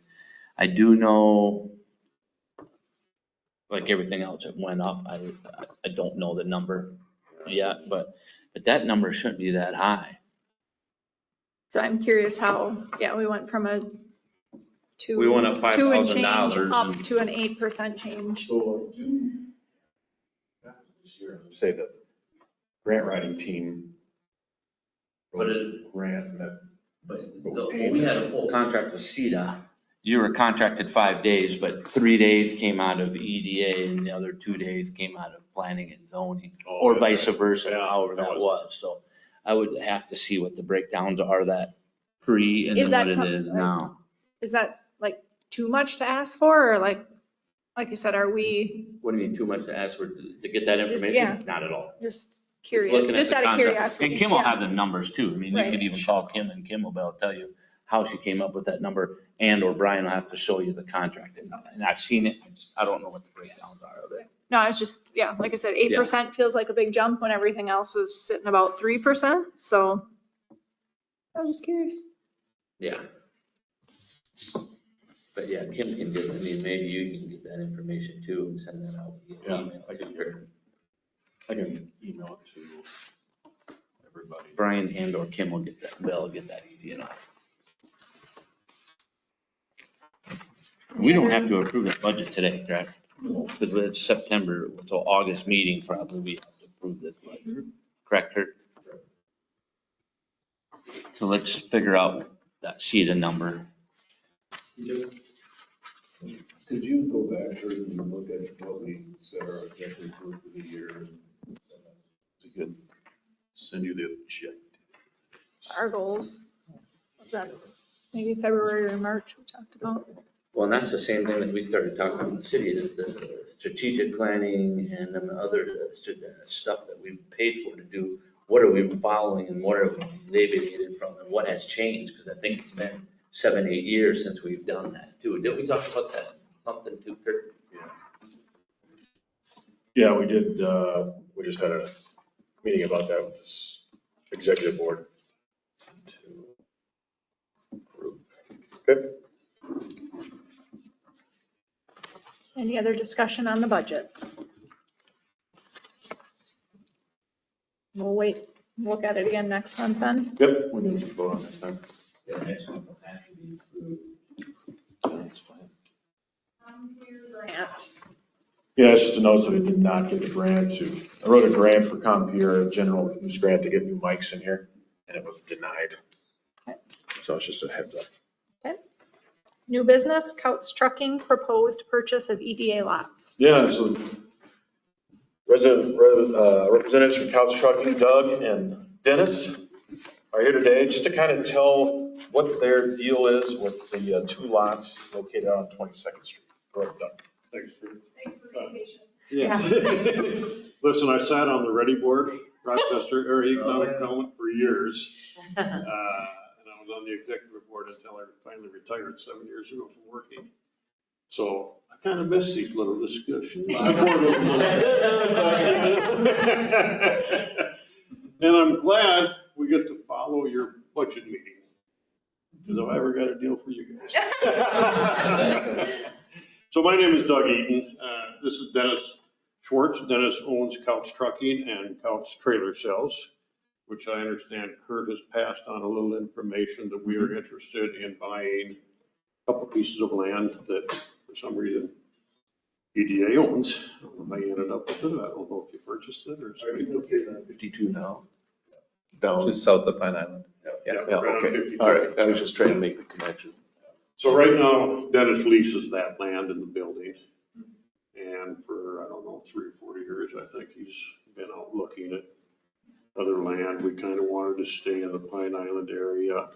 I do know, like everything else, it went up. I don't know the number yet, but that number shouldn't be that high. So I'm curious how, we went from a We went up two and change $5,000 up and- to an 8% change. So this year, say that grant writing team. But it- Grant and that. But when we had a full contract with CETA, you were contracted 5 days, but 3 days came out of EDA and the other 2 days came out of planning and zoning, or yeah, vice right. versa, Yeah, however that was. So I would have to see what the breakdowns are, that pre and Is then that what it something is like- now. Is that like too much to ask for, or like you said, are we What do you mean, too much to ask for, to get that Just- information? yeah. Not at all. just Looking curious, at just the out of contract. curiosity? And Kim will Yeah. have the numbers too. I mean, you Right. could even call Kim and Kim will be able to tell you how she came up with that number, and or Brian will have to show you the contract. And I've seen it, I don't know what the breakdowns are of it. No, it's just, like I said, 8% feels like a big jump when everything else is sitting about 3%, so I was just curious. Yeah. But yeah, Kim can get, maybe you can get that information too and send that out. Yeah. Email it to her. I can email it to everybody. Brian and or Kim will get that, they'll get that easy enough. We don't have to approve that budget today, correct? Because it's September, so August meeting probably we have to approve this budget, correct, Kurt? So let's figure out that CETA number. Could you go back Kurt, and look at what we set our objectives were for the year? To Send you the objective. Our goals, what's that, maybe February or March we talked about? Well, and that's the same thing that we started talking about in the city, the strategic planning and then the other stuff that we paid for to do. What are we following and what are we deviated from and what has changed? Because I think it's been 7, 8 years since we've done that too. Didn't we talk about that, something too, Kurt? Yeah, we did, we just had a meeting about that with this executive board. To approve. Okay. Any other discussion on the budget? We'll wait Look at it again next month then. Yep. We need to vote on that time. Yeah, next one will have to be approved. That's fine. Grant. Yeah, it's just a note that I did not get the grant I wrote a grant for Compier, a general use grant to get new mics in here, and it was denied. So it's just a heads up. New business, Couts Trucking proposed purchase of EDA lots. Yeah, so representatives from Couch Trucking, Doug and Dennis are here today just to kind of tell what their deal is with the 2 lots located on 22nd Street. Go ahead, Doug. Thanks, Drew. Thanks for being patient. Yes. Listen, I sat on the Ready Board, Rochester Area Economic Development for years. And I was on the executive board until I finally retired 7 years ago from working. So I kind of miss these little discussions. And I'm glad we get to follow your budget meeting, because if I ever got a deal for you guys. So my name is Doug Eaton. This is Dennis Schwartz. Dennis owns Couch Trucking and Couch Trailer Sales, which I understand Kurt has passed on a little information that we are interested in buying a couple pieces of land that for some reason EDA owns. I don't know how you ended up with it. I don't know if you purchased it or something. 52 now. Down. Just south of Pine Island. Yeah, right on okay. 52. All right. I was just trying to make the connection. So right now, Dennis leases that land in the building. And for, I don't know, 3 or 4 years, I think he's been out looking at other land. We kind of wanted to stay in the Pine Island area.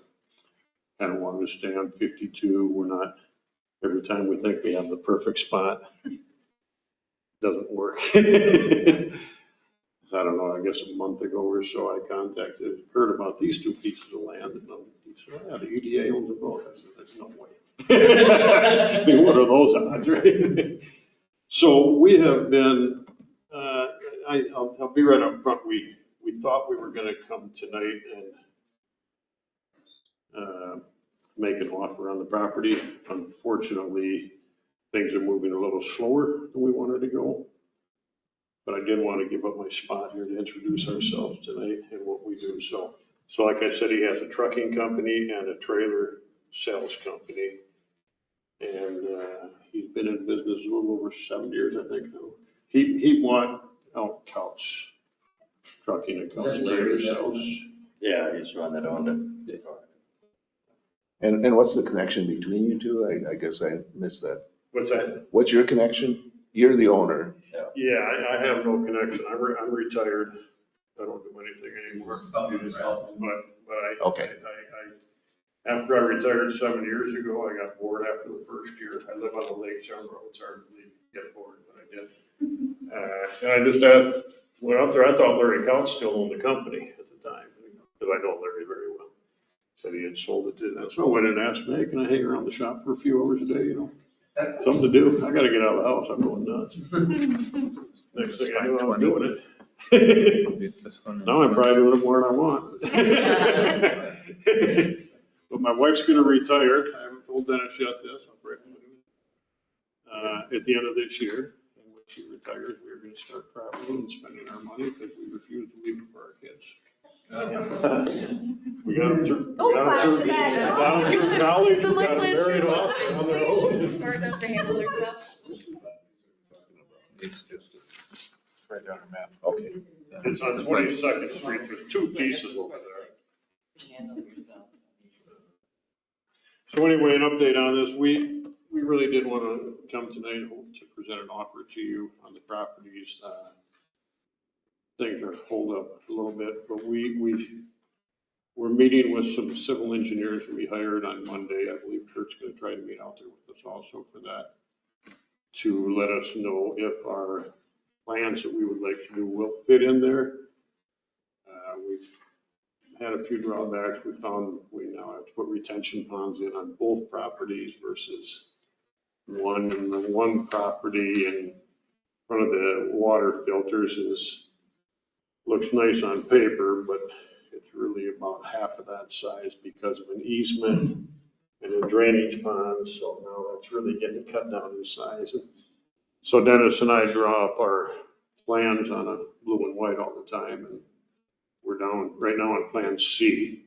Kind of wanted to stay on 52. We're not, every time we think we have the perfect spot, it doesn't work. I don't know, I guess a month ago or so, I contacted Kurt about these 2 pieces of land, and he said, yeah, the EDA owns them both. I said, there's no way. I mean, what are those odds, right? So we have been, I'll be right up front, we thought we were gonna come tonight and make an offer on the property. Unfortunately, things are moving a little slower than we wanted to go. But I didn't want to give up my spot here to introduce ourselves tonight and what we do. So like I said, he has a trucking company and a trailer sales company. And he's been in business a little over 7 years, I think now. He bought out Couch Trucking and Couch Trailer Sales. Yeah, he's the one that owned it. And what's the connection between you two? I guess I missed that. What's that? What's your connection? You're the owner. Yeah, I have no connection. I'm retired. I don't do anything anymore. But Okay. After I retired 7 years ago, I got bored after the first year. I live on the lake, so it's hard to get bored, but I did. And I just went out there. I thought Larry Couch still owned the company at the time, because I know Larry very well. Said he had sold it to that. So I went and asked me, hey, can I hang around the shop for a few hours a day, you know? Something to do. I gotta get out of the house. I'm going nuts. Next thing I know, I'm doing it. Now I'm probably doing it more than I want. But my wife's gonna retire. I haven't told Dennis yet this. I'll break it at the end of this year. And when she retires, we're gonna start traveling and spending our money, because we refuse to leave it for our kids. We got them through college, we got them married off on their own. Smart enough to handle their stuff. It's just right on the map. Okay. It's on 22nd Street. There's 2 pieces over there. Handle yourself. So anyway, an update on this. We really did want to come tonight to present an offer to you on the properties. Things are hold up a little bit, but we're meeting with some civil engineers we hired on Monday. I believe Kurt's going to try to meet out there with us also for that, to let us know if our plans that we would like to do will fit in there. We've had a few drawbacks. We found we now have to put retention ponds in on both properties versus one. And the one property in front of the water filters looks nice on paper, but it's really about half of that size because of an easement and a drainage pond. So now that's really getting cut down in size. And so Dennis and I draw up our plans on a blue and white all the time, and We're down right now on Plan C,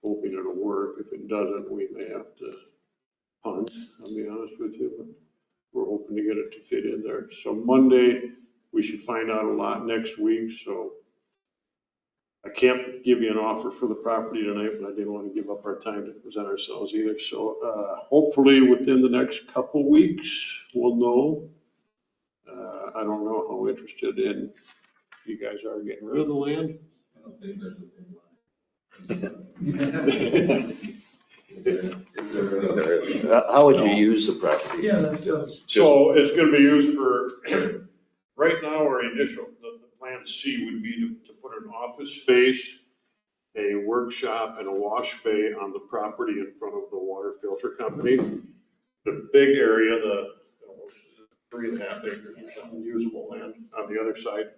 hoping it'll work. If it doesn't, we may have to punt, I'll be honest with you, but we're hoping to get it to fit in there. So Monday, we should find out a lot next week, so I can't give you an offer for the property tonight, but I didn't want to give up our time to present ourselves either. So hopefully within the next couple weeks, we'll know. I don't know how interested in you guys are getting rid of the land. I don't think there's a big line. How would you use the property? Yeah, that's So it's going to be used for, right now, our initial, the plan C would be to put an office space, a workshop, and a wash bay on the property in front of the water filter company. The big area, the 3.5 acres or something usable land on the other side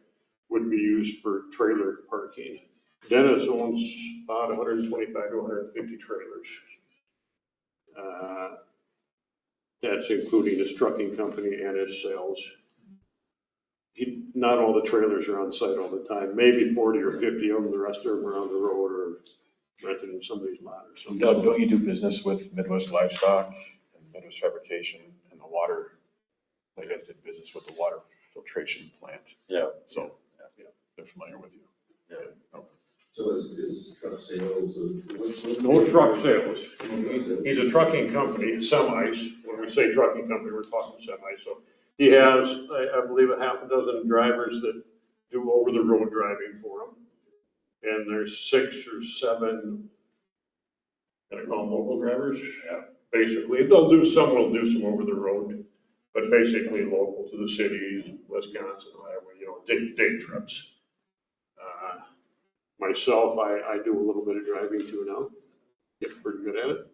would be used for trailer parking. Dennis owns about 125 to 150 trailers. That's including his trucking company and his sales. Not all the trailers are on site all the time, maybe 40 or 50 of them, the rest of them are on the road or rented in somebody's lot or something. Doug, don't you do business with Midwest Livestock and Midwest Fabrication and the water? Like I did business with the water filtration plant. Yeah. So, yeah, they're familiar with you. Yeah. Okay. So is truck sales? No truck sales. He's a trucking company, semis. When we say trucking company, we're talking semis. So he has, I believe, a half a dozen drivers that do over-the-road driving for him. And there's 6 or 7, can I call them local drivers? Yeah. Basically, will do some over the road, but basically local to the cities, Wisconsin, Iowa, day trips. Myself, I do a little bit of driving too now, get pretty good at it,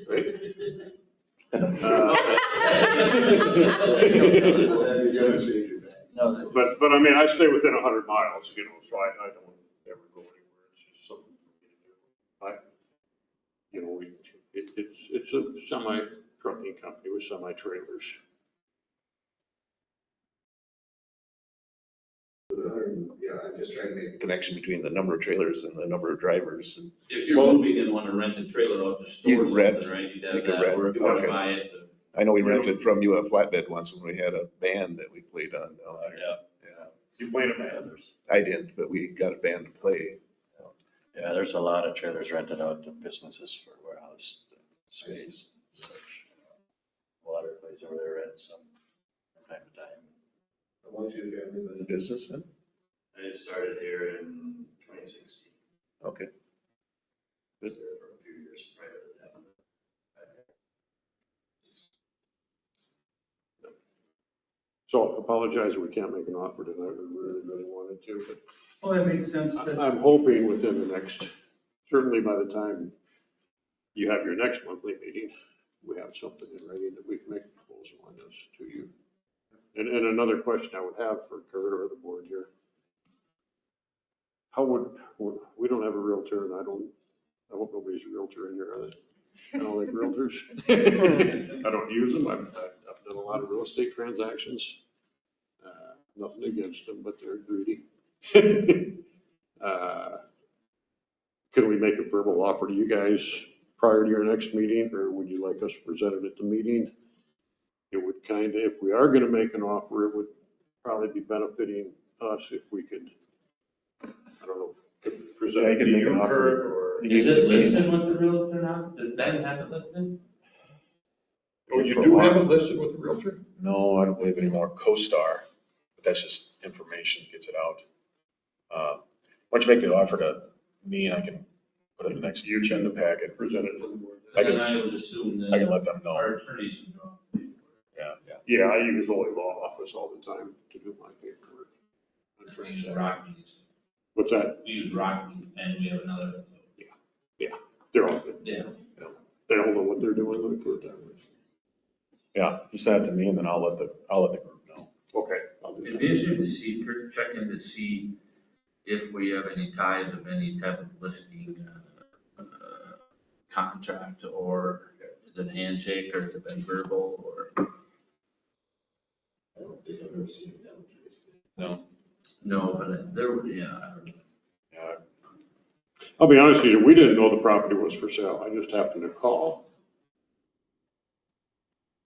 right? But I mean, I stay within 100 miles, so I don't ever go anywhere. It's just something for me to do. It's a semi-trucking company with semi-trailers. Yeah, I'm just trying to make a connection between the number of trailers and the number of drivers. And If you're moving and want to rent a trailer out to store You rent, something, right, you'd you have could that, rent, or if you want to okay. buy it. I know we rented from you a flatbed once when we had a band that we played on. Yeah. You played a band? I didn't, but we got a band to play. Yeah, there's a lot of trailers rented out to businesses for warehouse space. Water plays over there at some time to time. How long did you have been in business then? I started here in 2016. Okay. Been there for a few years prior to that. So apologize, we can't make an offer tonight. We really wanted to, but Well, that makes sense. I'm hoping within the next, certainly by the time you have your next monthly meeting, we have something in writing that we can make a proposal on this to you. And another question I would have for Kurt or the board here. We don't have a realtor and I hope nobody's a realtor in here, are they? I don't like realtors. I don't use them. I've done a lot of real estate transactions. Nothing against them, but they're greedy. Can we make a verbal offer to you guys prior to your next meeting, or would you like us to present it at the meeting? It would if we are going to make an offer, it would probably be benefiting us if we could, I don't know, could present Yeah, you it could to make you, an offer. Kurt, or. Is it listed with the realtor now? Does Ben have it listed? Oh, you do have it listed with the realtor? No, I don't believe anymore. CoStar, but that's just information, gets it out. Why don't you make the offer to me and I can put it in the next agenda packet. Present it to the board. And I would assume that. I can let them know. Our attorneys would know. Yeah, I use Ole Law Office all the time to do my paperwork. We use Rockies. What's that? We use Rockies and we have another. They're all good. Yeah. They all know what they're doing, let me put it that way. Yeah, you send it to me and then I'll let the group know. Okay. I'll do It'd that. be interesting to see, check in to see if we have any ties of any type of listing contract, or is it a handshake, or has it been verbal, or? I don't think I've ever seen them. No. No, but there, yeah, I don't know. I'll be honest with you, we didn't know the property was for sale. I just happened to call.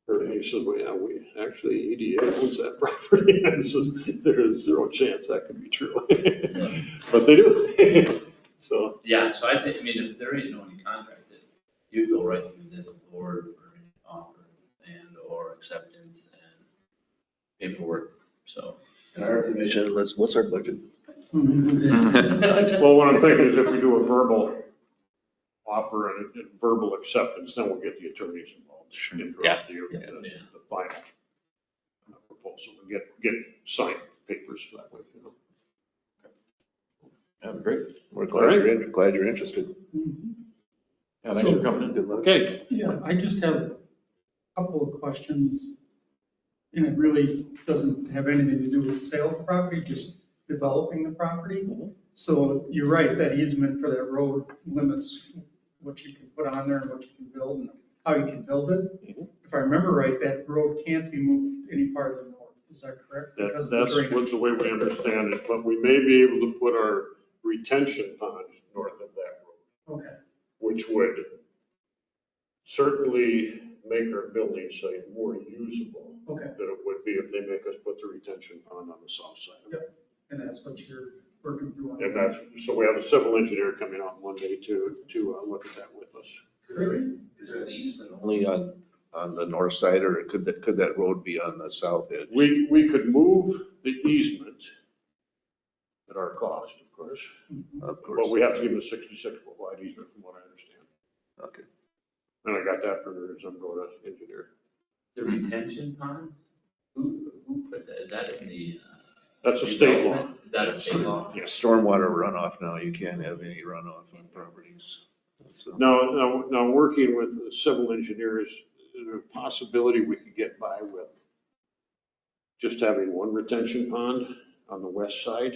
And he said, well, yeah, we actually, EDA owns that property. And says, there is zero chance that could be true. But they do. So, Yeah, so I think, I mean, if there ain't no any contract, that you go right through this board for any offer and or acceptance and paperwork, so. And our commission, what's our budget? well, what I'm thinking is if we do a verbal offer and a verbal acceptance, then we'll get the attorneys involved. Yeah. The final proposal and get signed papers that way, you know. Yeah, great. We're glad you're interested. Yeah, thanks for coming in. Good luck. Okay. Yeah, I just have a couple of questions. And it really doesn't have anything to do with sale of the property, just developing the property. So you're right, that easement for that road limits what you can put on there and what you can build and how you can build it. If I remember right, that road can't be moved any farther north. Is that correct? That's what's the way we understand it, but we may be able to put our retention pond north of that road. Okay. Which would certainly make our building site more usable. Okay. Than it would be if they make us put the retention pond on the south side. Yep. And that's what you're working through on. And that's, so we have a civil engineer coming out Monday to look at that with us. Is that easement only on the north side, or could that road be on the south edge? We could move the easement at our cost, of course. Of course. But we have to give them a 66-foot wide easement from what I understand. Okay. And I got that from the Zumbrota engineer. The retention pond, who put that, is that in the? That's a state law. Is that a state law? Yeah, stormwater runoff now, you can't have any runoff on properties. So, Now, working with the civil engineers, there's a possibility we could get by with just having one retention pond on the west side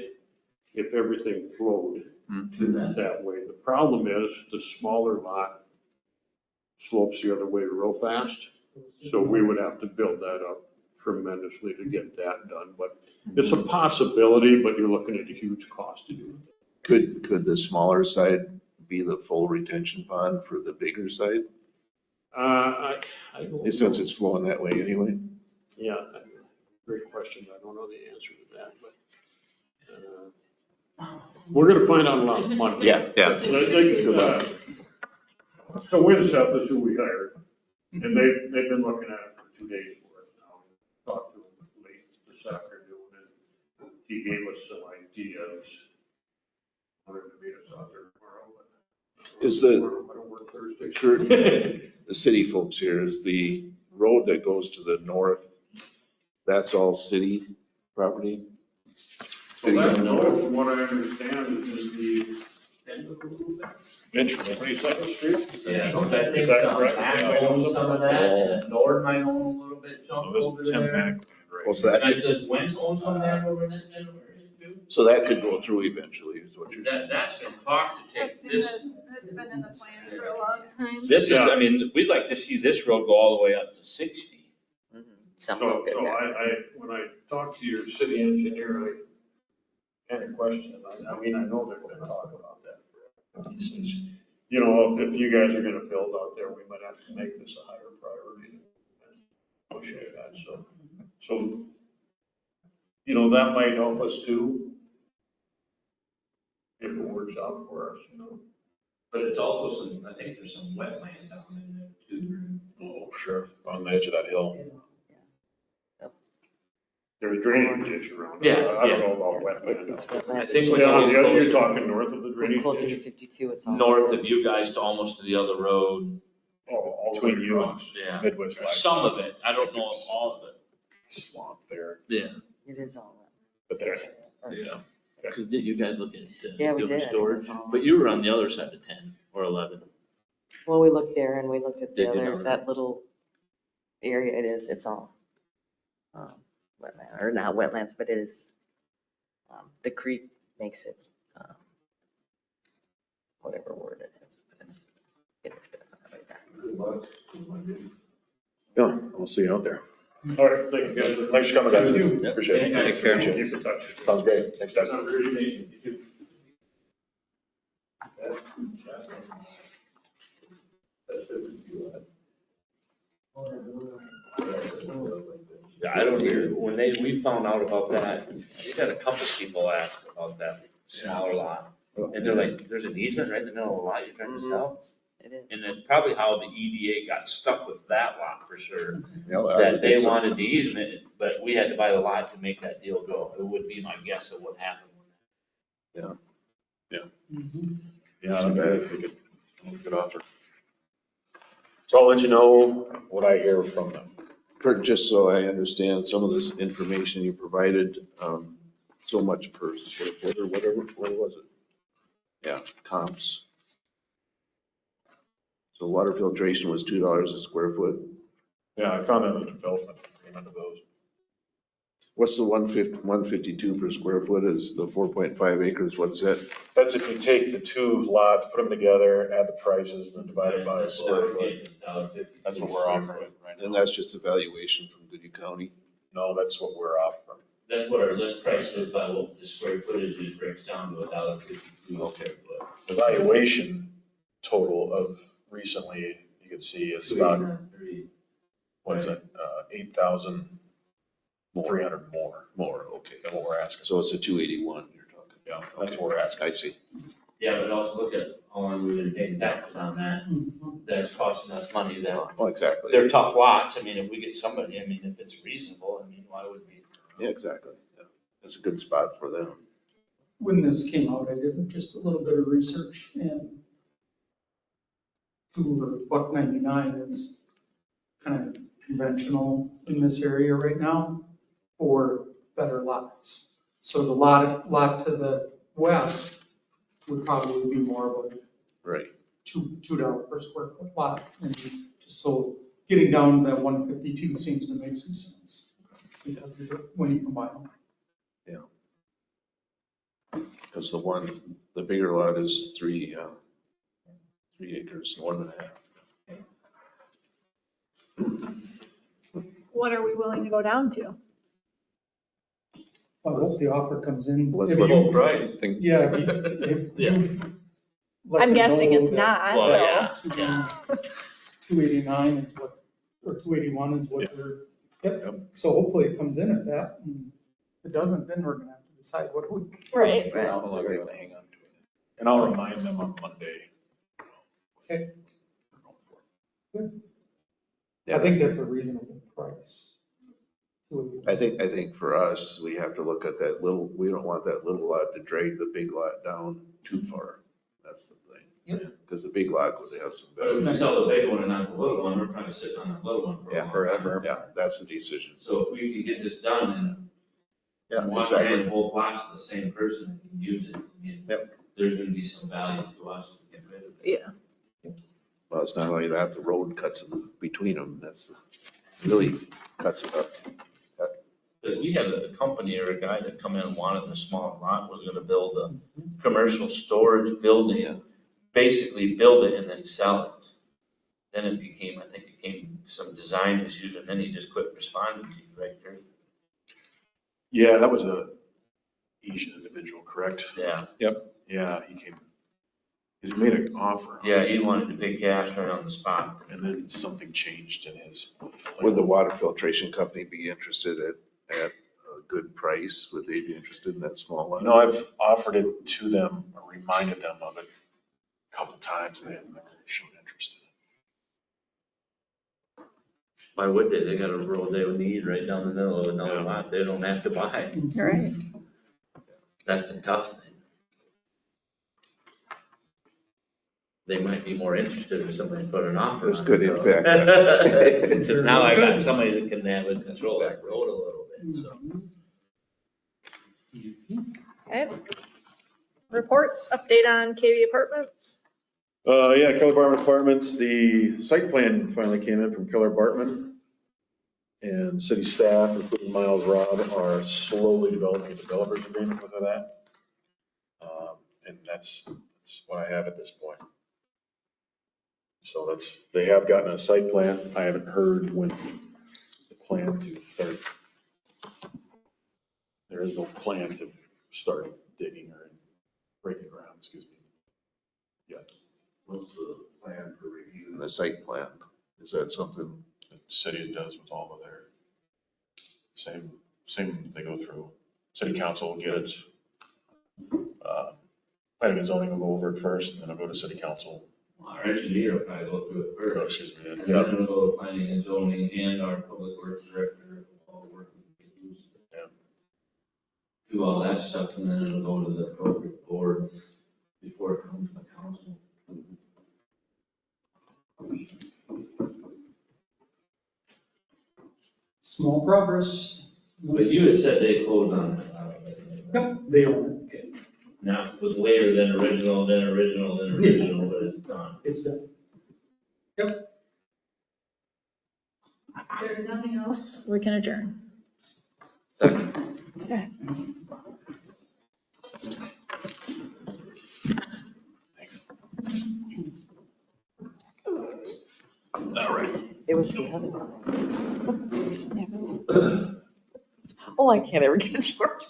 if everything flowed that way. The problem is the smaller lot slopes the other way real fast. So we would have to build that up tremendously to get that done. But it's a possibility, but you're looking at a huge cost to do it. could the smaller side be the full retention pond for the bigger side? I don't Since know. it's flowing that way anyway? Yeah, great question. I don't know the answer to that, but we're gonna find out a lot of money. Yeah. So Winseth is who we hired, and they've been looking at it for 2 days for us now. Talked to him late this afternoon, and he gave us some ideas. Wanted to meet us out there tomorrow, but I don't work Thursday. The city folks here, is the road that goes to the north, that's all city property? So that road, from what I understand, is the end of the road there. 22nd Street? Yeah, Is I that think correct? Mac owns some of that, and then Nord might own a little bit chunk over there. Well, so that And could, does Wentz own some of that over in that area too? so that could go through eventually, is what you're saying? That's been talked to take It's this. it's been in the plan for a long time. This is, I mean, we'd like to see this road go all the way up to 60. Some So, little bit there. when I talked to your city engineer, I had a question about it. I mean, I know they're gonna talk about that. He says, you know, if you guys are gonna build out there, we might have to make this a higher priority. Push it at, so, you know, that might help us too. If it works out for us, you know. But it's also some, I think there's some wetland down in there too. Oh, sure, on the edge of that hill. There's a drainage ditch around. Yeah, I don't know about wetland. It's wetland. I think when Yeah, you get you're closer, talking north of the We're drainage closer to ditch? 52, it's all. north of you guys to almost to the other road. Oh, all the way Between you and across. Yeah. Midwest Live. Some of it, I don't know all of it. Swamp there, Yeah. It is all but that's, that. Yeah. Cause did you guys look at Yeah, we building did. storage? It's all- But you were on the other side of 10 or 11. Well, we looked there and we looked at the Did you other, know? that little area it's all wetland, or not wetlands, but it is, the creek makes it, whatever word it is, but it is definitely that. Good luck. yeah, I'll see you out there. All right, thank you guys. Thanks for coming, guys. Thank you. Appreciate it. Take care. Keep in touch. Sounds great, thanks, guys. Have a great evening. Yeah, I don't hear, when we found out about that, we had a couple people ask about that smaller lot. And they're like, there's an easement right in the middle of the lot you're trying to sell? It is. And that's probably how the EDA got stuck with that lot for sure. Yeah, I That would they think so. wanted the easement, but we had to buy the lot to make that deal go. It would be my guess of what happened. Yeah, I bet if we could offer. So I'll let you know what I hear from them. Kurt, just so I understand some of this information you provided, so much per square foot or whatever, what was it? Yeah, comps. So water filtration was $2 a square foot. Yeah, I found that in the development agreement of those. What's the 152 per square foot is the 4.5 acres, what's that? That's if you take the two lots, put them together, add the prices, and then divide it by a square foot. That's what we're offering right now. And that's just a valuation from Goodhue County? No, that's what we're offering. That's what our list price is, by what the square footage is, breaks down to $1.52. Okay. The valuation total of recently, you can see is about, what is it, 8,300 more More, okay. than what we're asking. So it's a 281 you're talking? Yeah, that's what we're asking. I see. Yeah, but also look at how long we've been paying taxes on that. That's costing us money that, Well, exactly. they're tough lots. I mean, if we get somebody, I mean, if it's reasonable, I mean, why would we? Yeah, exactly. Yeah. That's a good spot for them. When this came out, I did just a little bit of research, and $1.99 is kind of conventional in this area right now for better lots. So the lot to the west would probably be more of a Right. $2 per square foot lot. And just so getting down to that 152 seems to make some sense because when you combine them. Because the bigger lot is 3 acres, 1.5. What are we willing to go down to? I hope the offer comes in. Let's Have let you- them try. Think- Yeah. I'm guessing it's not. Well, though. yeah. 289 is what, or 281 is what we're, yep. So hopefully it comes in at that. And if it doesn't, then we're gonna have to decide what we. Right. How long are we gonna hang on to it? And I'll remind them on Monday. Okay. I Yeah, think that's a reasonable price. I think for us, we have to look at that we don't want that little lot to drag the big lot down too far. That's the thing. Yep. Because the big lot would have some But if we better. sell the big one and not the little one, we're probably sitting on the little one for a Yeah, long forever. time. Yeah, that's the decision. So if we can get this done and Yeah, want to exactly. hand both lots to the same person and can use it, I mean, Yep. there's gonna be some value to us to get rid of it. Yeah. Well, it's not only that, the road cuts in between them. Really cuts it up. Because we had a company or a guy that come in and wanted a small lot, was gonna build a commercial storage building, basically build it and then sell it. Then I think it came some design issues, and then he just quit responding to you, right, Kurt? Yeah, that was a Asian individual, correct? Yeah, Yeah, he's made an offer. yeah, he wanted to pay cash right on the spot. And then something changed in his. Would the water filtration company be interested at a good price? Would they be interested in that small lot? No, I've offered it to them, or reminded them of it a couple times, and they have never shown interest in it. Why would they? They got a road they would need right down the middle of another lot they don't have to buy. Right. That's the tough thing. They might be more interested if somebody put an offer on it. This could though. impact. Because now I got somebody that can have it control that road a little bit, so. Okay. Reports, update on KV Apartments. Yeah, Keller Bartman Apartments, the site plan finally came in from Keller Bartman. And city staff, including Miles Robb, are slowly developing a developer's agreement with that. And that's what I have at this point. So they have gotten a site plan. I haven't heard when the plan to start. There is no plan to start digging or breaking ground, excuse me. Yeah. What's the plan for reviewing the site plan? Is that something city does with all of their, same they go through. City council will get it. Planning and zoning will go over it first, and then it'll go to city council. Our engineer will probably go through it Oh, first. excuse me. And Yeah. then it'll go to planning and zoning and our public works director, all working. Yeah. Do all that stuff, and then it'll go to the appropriate board before it comes to the council. Small progress. But you had said they closed on that. Yep, they own it. Now, it was later than original, then original, then original, but it's done. It's done. If there's nothing else, we can adjourn. Okay. All right. It was the other one. Oh, I can't ever get it to work.